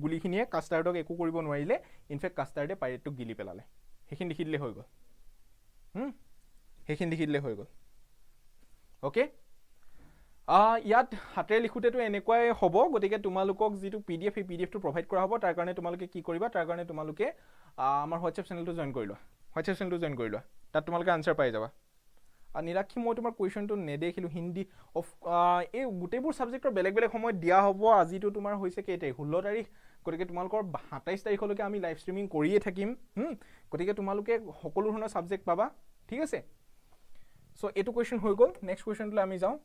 গুলিখিনিয়ে কাষ্টাৰ্ডক একো কৰিব নোৱাৰিলে ইনফেক্ট কাষ্টাৰ্ডে পাইৰেটটো গিলি পেলালে হেখিনি লিখি দিলে হৈ গ'ল হেখিনি লিখি দিলে হৈ গ'ল ওকে ইয়াত হাতেৰে লিখোতেটো এনেকুৱাই হ'ব গতিকে তোমালোকক যেটো পিডিএফ এই পিডিএফটো প্ৰভাইড কৰা হ'ব তাৰ কাৰণে তোমালোকে কি কৰিবা তাৰ কাৰণে তোমালোকে আমাৰ হোৱাটছএপ চেনেলটো জয়েন কৰি লোৱা তাত তোমালোকে আনসাৰ পাই যাবা নিৰাক্ষী মই তোমাৰ কোৱেশ্চনটো নেদেখিলো হিন্দী অফ এই গুটেবোৰ সাবজেক্টৰ বেলেগ বেলেগ সময় দিয়া হ'ব আজিটো তোমাৰ হৈছে কেই তাৰিখ 16 তাৰিখ গতিকে তোমালোকৰ 27 তাৰিখলৈকে আমি লাইভ ষ্ট্ৰীমিং কৰিয়ে থাকিম গতিকে তোমালোকে সকলো ধৰণৰ সাবজেক্ট পাবা ঠিক আছে সো এটো কোৱেশ্চন হৈ গ'ল নেক্সট কোৱেশ্চনলৈ আমি যাওঁ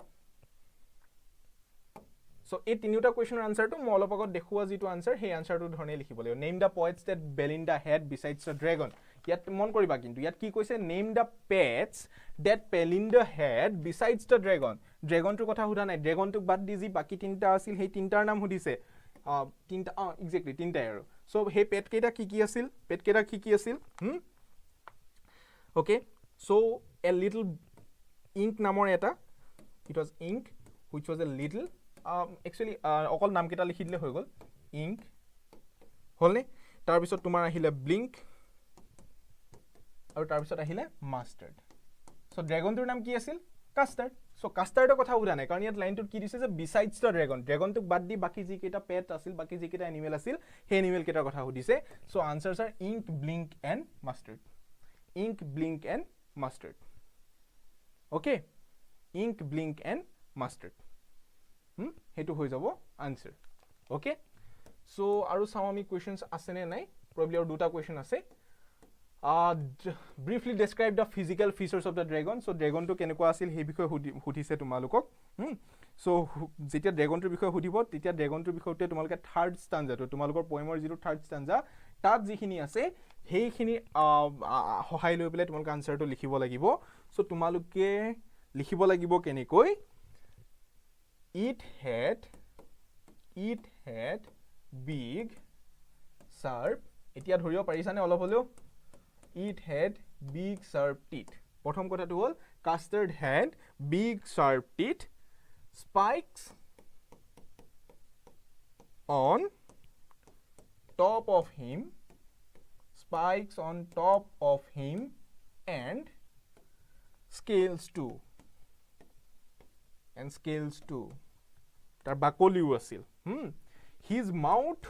সো এই তিনিটা কোৱেশ্চনৰ আনসাৰটো মই অলপ আগত দেখুৱা যেটো আনসাৰ সেই আনসাৰটো ধৰণে লিখিব লাগিব name the poets that Belinda had besides the dragon ইয়াত মন কৰিবা কিন্তু ইয়াত কি কৈছে name the pets that Belinda had besides the ড্ৰাগনটোৰ কথা হুদা নাই ড্ৰাগনটোক বাদ দি যি বাকি তিনটা আছিল সেই তিনটাৰ নাম হুদিছে তিনটা এক্স্যাক্টলি তিনটাই আৰু সো হে পেট কেইটা কি আছিল okay so a little ink নামৰ এটা it was ink which was a little actually অকল নাম কেটা লিখি দিলে হৈ গ'ল ইংক হলনে তাৰ পিছত তোমাৰ আহিলে ব্লিংক আৰু তাৰ পিছত আহিলে মাষ্টাৰ্ড সো ড্ৰাগনটোৰ নাম কি আছিল কাষ্টাৰ্ড সো কাষ্টাৰ্ডৰ কথা উৰা নাই কাৰণ ইয়াত লাইনটোত কি দিছে যে বিসাইডস দ্য ড্ৰাগনটোক বাদ দি বাকি যি কেটা পেট আছিল বাকি যি কেটা এনিমেল আছিল সেই এনিমেল কেটাৰ কথা সুধিছে so answers are Ink Blink and Mustard okay Ink Blink and Mustard হেতু হৈ যাব আনসাৰ ওকে সো আৰু চাও আমি কোৱেশ্চনস আছে নে নাই প্ৰবলি আৰু দুটা কোৱেশ্চন আছে briefly describe the physical features of the dragon so dragon to কেনেকুৱা আছিল সেই বিষয়ে সুধিছে তোমালোকক সো যেতিয়া ড্ৰাগনটোৰ বিষয়ে সুধিব তেতিয়া ড্ৰাগনটোৰ বিষয়তে তোমালোকে থাৰ্ড স্টাঞ্জা তো তোমালোকৰ পয়েমৰ যেটো থাৰ্ড স্টাঞ্জা তাত যিখিনি আছে সেইখিনি সহায় লৈ পেলাই তোমালোকে আনসাৰটো লিখিব লাগিব সো তোমালোকে লিখিব লাগিব কেনেকৈ It had big sharp এতিয়া ধৰিব পাৰিছানে অলপ হলেও It had big sharp teeth প্ৰথম কথাটো হ'ল Custard had big sharp teeth spikes on top of him and scales too তাৰ বাকলিও আছিল his mouth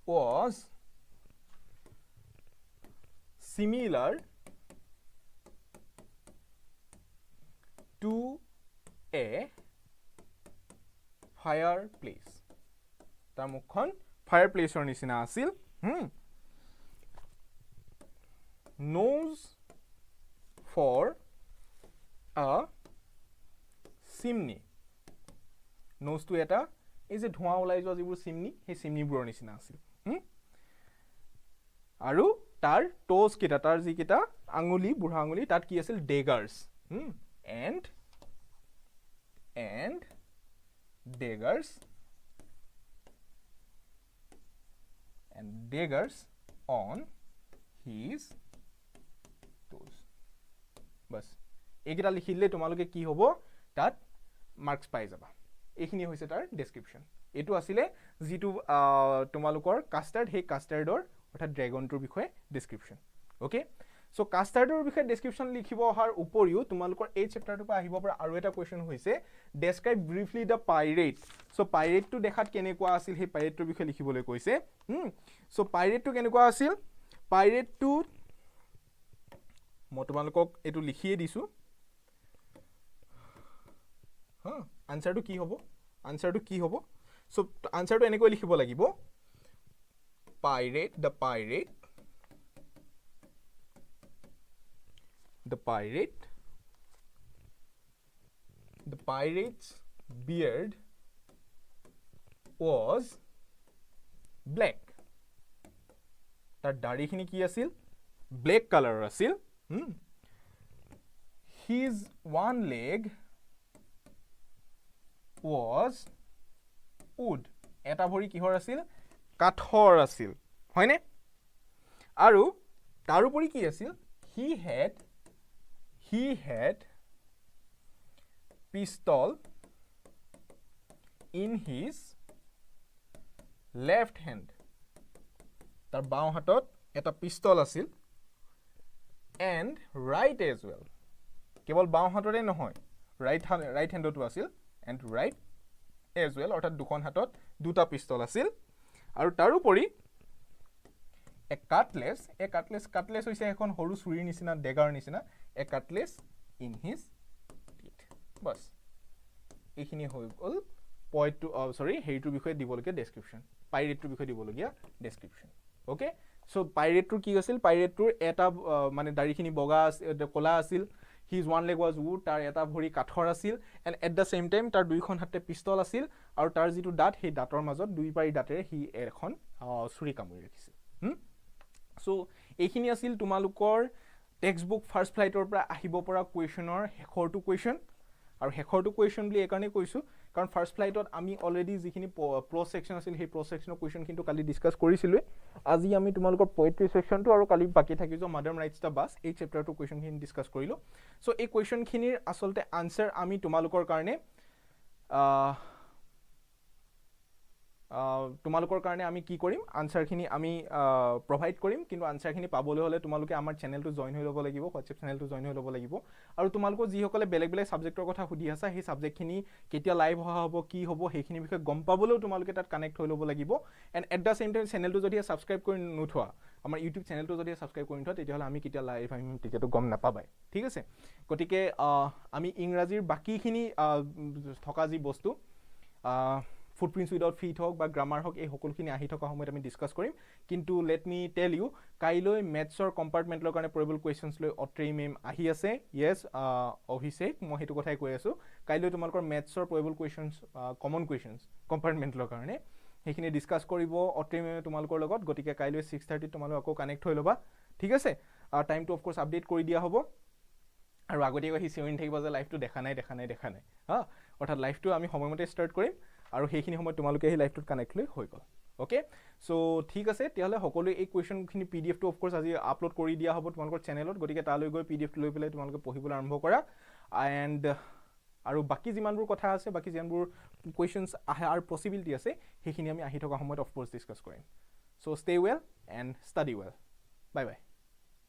was similar to a fireplace তাৰ মুখখন ফায়াৰপ্লেচৰ নিচিনা আছিল nose for a chimney nose to eta এই যে ধোঁৱা ওলাই যোৱা যিবোৰ চিমনি সেই চিমনিবোৰৰ নিচিনা আছিল আৰু তাৰ টোজ কেটা তাৰ যি কেটা আঙুলি বুঢ়া আঙুলি তাত কি আছিল ডেগাৰ্স and daggers on his toes bas এইকেইটা লিখিলে তোমালোকে কি হ'ব তাত মার্কস পাই যাবা এইখিনি হৈছে তাৰ ডেসক্ৰিপচন এটো আছিলে যেটো তোমালোকৰ কাষ্টাৰ্ড হে কাষ্টাৰ্ডৰ অৰ্থাৎ ড্ৰাগনটোৰ বিষয়ে ডেসক্ৰিপচন ওকে সো কাষ্টাৰ্ডৰ বিষয়ে ডেসক্ৰিপচন লিখিব অহাৰ উপৰিও তোমালোকৰ এই চেপ্টাৰটো পা আহিব পৰা আৰু এটা কোৱেশ্চন হৈছে ডেসক্ৰাইব ব্ৰিফলি দা পাইৰেট সো পাইৰেটটো দেখাত কেনেকুৱা আছিল হে পাইৰেটৰ বিষয়ে লিখিবলৈ কৈছে সো পাইৰেটটো কেনেকুৱা আছিল পাইৰেটটো মই তোমালোকক এটো লিখিয়ে দিছো আনসাৰটো কি হ'ব সো আনসাৰটো এনেকৈ লিখিব লাগিব the pirate The pirate's beard was black. তাৰ দাড়িখিনি কি আছিল black color আছিল his one leg was wood. এটা ভৰি কিহৰ আছিল কাঠৰ আছিল হয়নে আৰু তাৰ উপৰি কি আছিল he had pistol in his left hand. তাৰ বাওঁ হাতত এটা পিস্তল আছিল and right as well. কেৱল বাওঁ হাতৰে নহয় right handতো আছিল and right as well অৰ্থাৎ দুখন হাতত দুটা পিস্তল আছিল আৰু তাৰ উপৰি a cutlass হৈছে এখন সৰু ছুৰীৰ নিচিনা ডেগাৰ নিচিনা a cutlass in his teeth. বাস এইখিনি হৈ গ'ল পইণ্টটো হেৰিটোৰ বিষয়ে দিবলগীয়া ডেছক্ৰিপশ্যন পাইৰেটটোৰ বিষয়ে দিবলগীয়া ডেছক্ৰিপশ্যন অ'কে চ' পাইৰেটটোৰ কি আছিল পাইৰেটটোৰ এটা মানে দাড়িখিনি বগা ক'লা আছিল his one leg was wood তাৰ এটা ভৰি কাঠৰ আছিল and at the same time তাৰ দুইখন হাতে পিস্তল আছিল আৰু তাৰ যিটো দাঁত সেই দাঁতৰ মাজত দুই পাৰি দাঁতেৰে সি এখন ছুৰী কামুৰি ৰাখিছিল চ' এইখিনি আছিল তোমালোকৰ টেক্সট বুক ফাৰ্ষ্ট ফ্লাইটৰ পৰা আহিব পৰা কুৱেশ্যনৰ শেষৰটো কুৱেশ্যন আৰু শেষৰটো কুৱেশ্যন বুলি এইকাৰণে কৈছোঁ কাৰণ ফাৰ্ষ্ট ফ্লাইটত আমি অলৰেডি যিখিনি প্ৰ' ছেকশ্যন আছিল সেই প্ৰ' ছেকশ্যনৰ কুৱেশ্যন কিন্তু কালি ডিছকাছ কৰিছিলোঁ আজি আমি তোমালোকৰ পয়েট্ৰি ছেকশ্যনটো আৰু কালি বাকী থাকি যোৱা মাডাম ৰাইটছ দ্য বাছ এই চেপ্টাৰটোৰ কুৱেশ্যনখিনি ডিছকাছ কৰিলোঁ চ' এই কুৱেশ্যনখিনিৰ আচলতে আনচাৰ আমি তোমালোকৰ কাৰণে আমি কি কৰিম আনচাৰখিনি আমি প্ৰভাইড কৰিম কিন্তু আনচাৰখিনি পাবলৈ হ'লে তোমালোকে আমাৰ চেনেলটো জইন হৈ ল'ব লাগিব হোৱাটছএপ চেনেলটো জইন হৈ ল'ব লাগিব আৰু তোমালোকৰ যিসকলে বেলেগ বেলেগ ছাবজেক্টৰ কথা সুধি আছা সেই ছাবজেক্টখিনি কেতিয়া লাইভ অহা হ'ব কি হ'ব সেইখিনি বিষয়ে গম পাবলৈও তোমালোকে তাত কানেক্ট হৈ ল'ব লাগিব and at the same time চেনেলটো যদি ছাবস্ক্ৰাইব কৰি নোথোৱা আমাৰ ইউটিউব চেনেলটো যদি ছাবস্ক্ৰাইব কৰি নোথোৱা তেতিয়াহ'লে আমি কেতিয়া লাইভ আহিম তেতিয়াতো গম নাপাবাই ঠিক আছে গতিকে আমি ইংৰাজীৰ বাকীখিনি থকা যি বস্তু ফুটপ্ৰিণ্টছ উইদাউট ফিট হওক বা গ্ৰামাৰ হওক এই সকলোখিনি আহি থকা সময়ত আমি ডিছকাছ কৰিম কিন্তু লেট মি টেল ইউ কাইলৈ মেথছৰ কম্পাৰ্টমেণ্টৰ কাৰণে প্ৰবেবল কুৱেশ্যনছ লৈ অত্ৰেই মেম আহি আছে য়েছ অভিষেক মই সেইটো কথাই কৈ আছোঁ কাইলৈ তোমালোকৰ মেথছৰ প্ৰবেবল কুৱেশ্যনছ কমন কুৱেশ্যনছ কম্পাৰ্টমেণ্টৰ কাৰণে সেইখিনি ডিছকাছ কৰিব অত্ৰেই মেমে তোমালোকৰ লগত গতিকে কাইলৈ 6:30 তোমালোক আকৌ কানেক্ট হৈ ল'বা ঠিক আছে টাইমটো অফক'ৰ্ছ আপডেট কৰি দিয়া হ'ব আৰু আগতীয়াকৈ সি চিঞৰি থাকিব যে লাইভটো দেখা নাই অৰ্থাৎ লাইভটো আমি সময়মতে ষ্টাৰ্ট কৰিম আৰু সেইখিনি সময়ত তোমালোকে সেই লাইভটোত কানেক্ট লৈ হৈ গ'ল অ'কে চ' ঠিক আছে তেতিয়াহ'লে সকলোৱে এই কুৱেশ্যনখিনি PDF টো অফক'ৰ্ছ আজি আপলোড কৰি দিয়া হ'ব তোমালোকৰ চেনেলত গতিকে তালৈ গৈ PDF টো লৈ পেলাই তোমালোকে পঢ়িবলৈ আৰম্ভ কৰা এণ্ড আৰু বাকী যিমানবোৰ কথা আছে বাকী যিমানবোৰ কুৱেশ্যনছ আহে আৰু পচিবিলিটি আছে সেইখিনি আমি আহি থকা সময়ত অফক'ৰ্ছ ডিছকাছ কৰিম so' stay well and study well bye by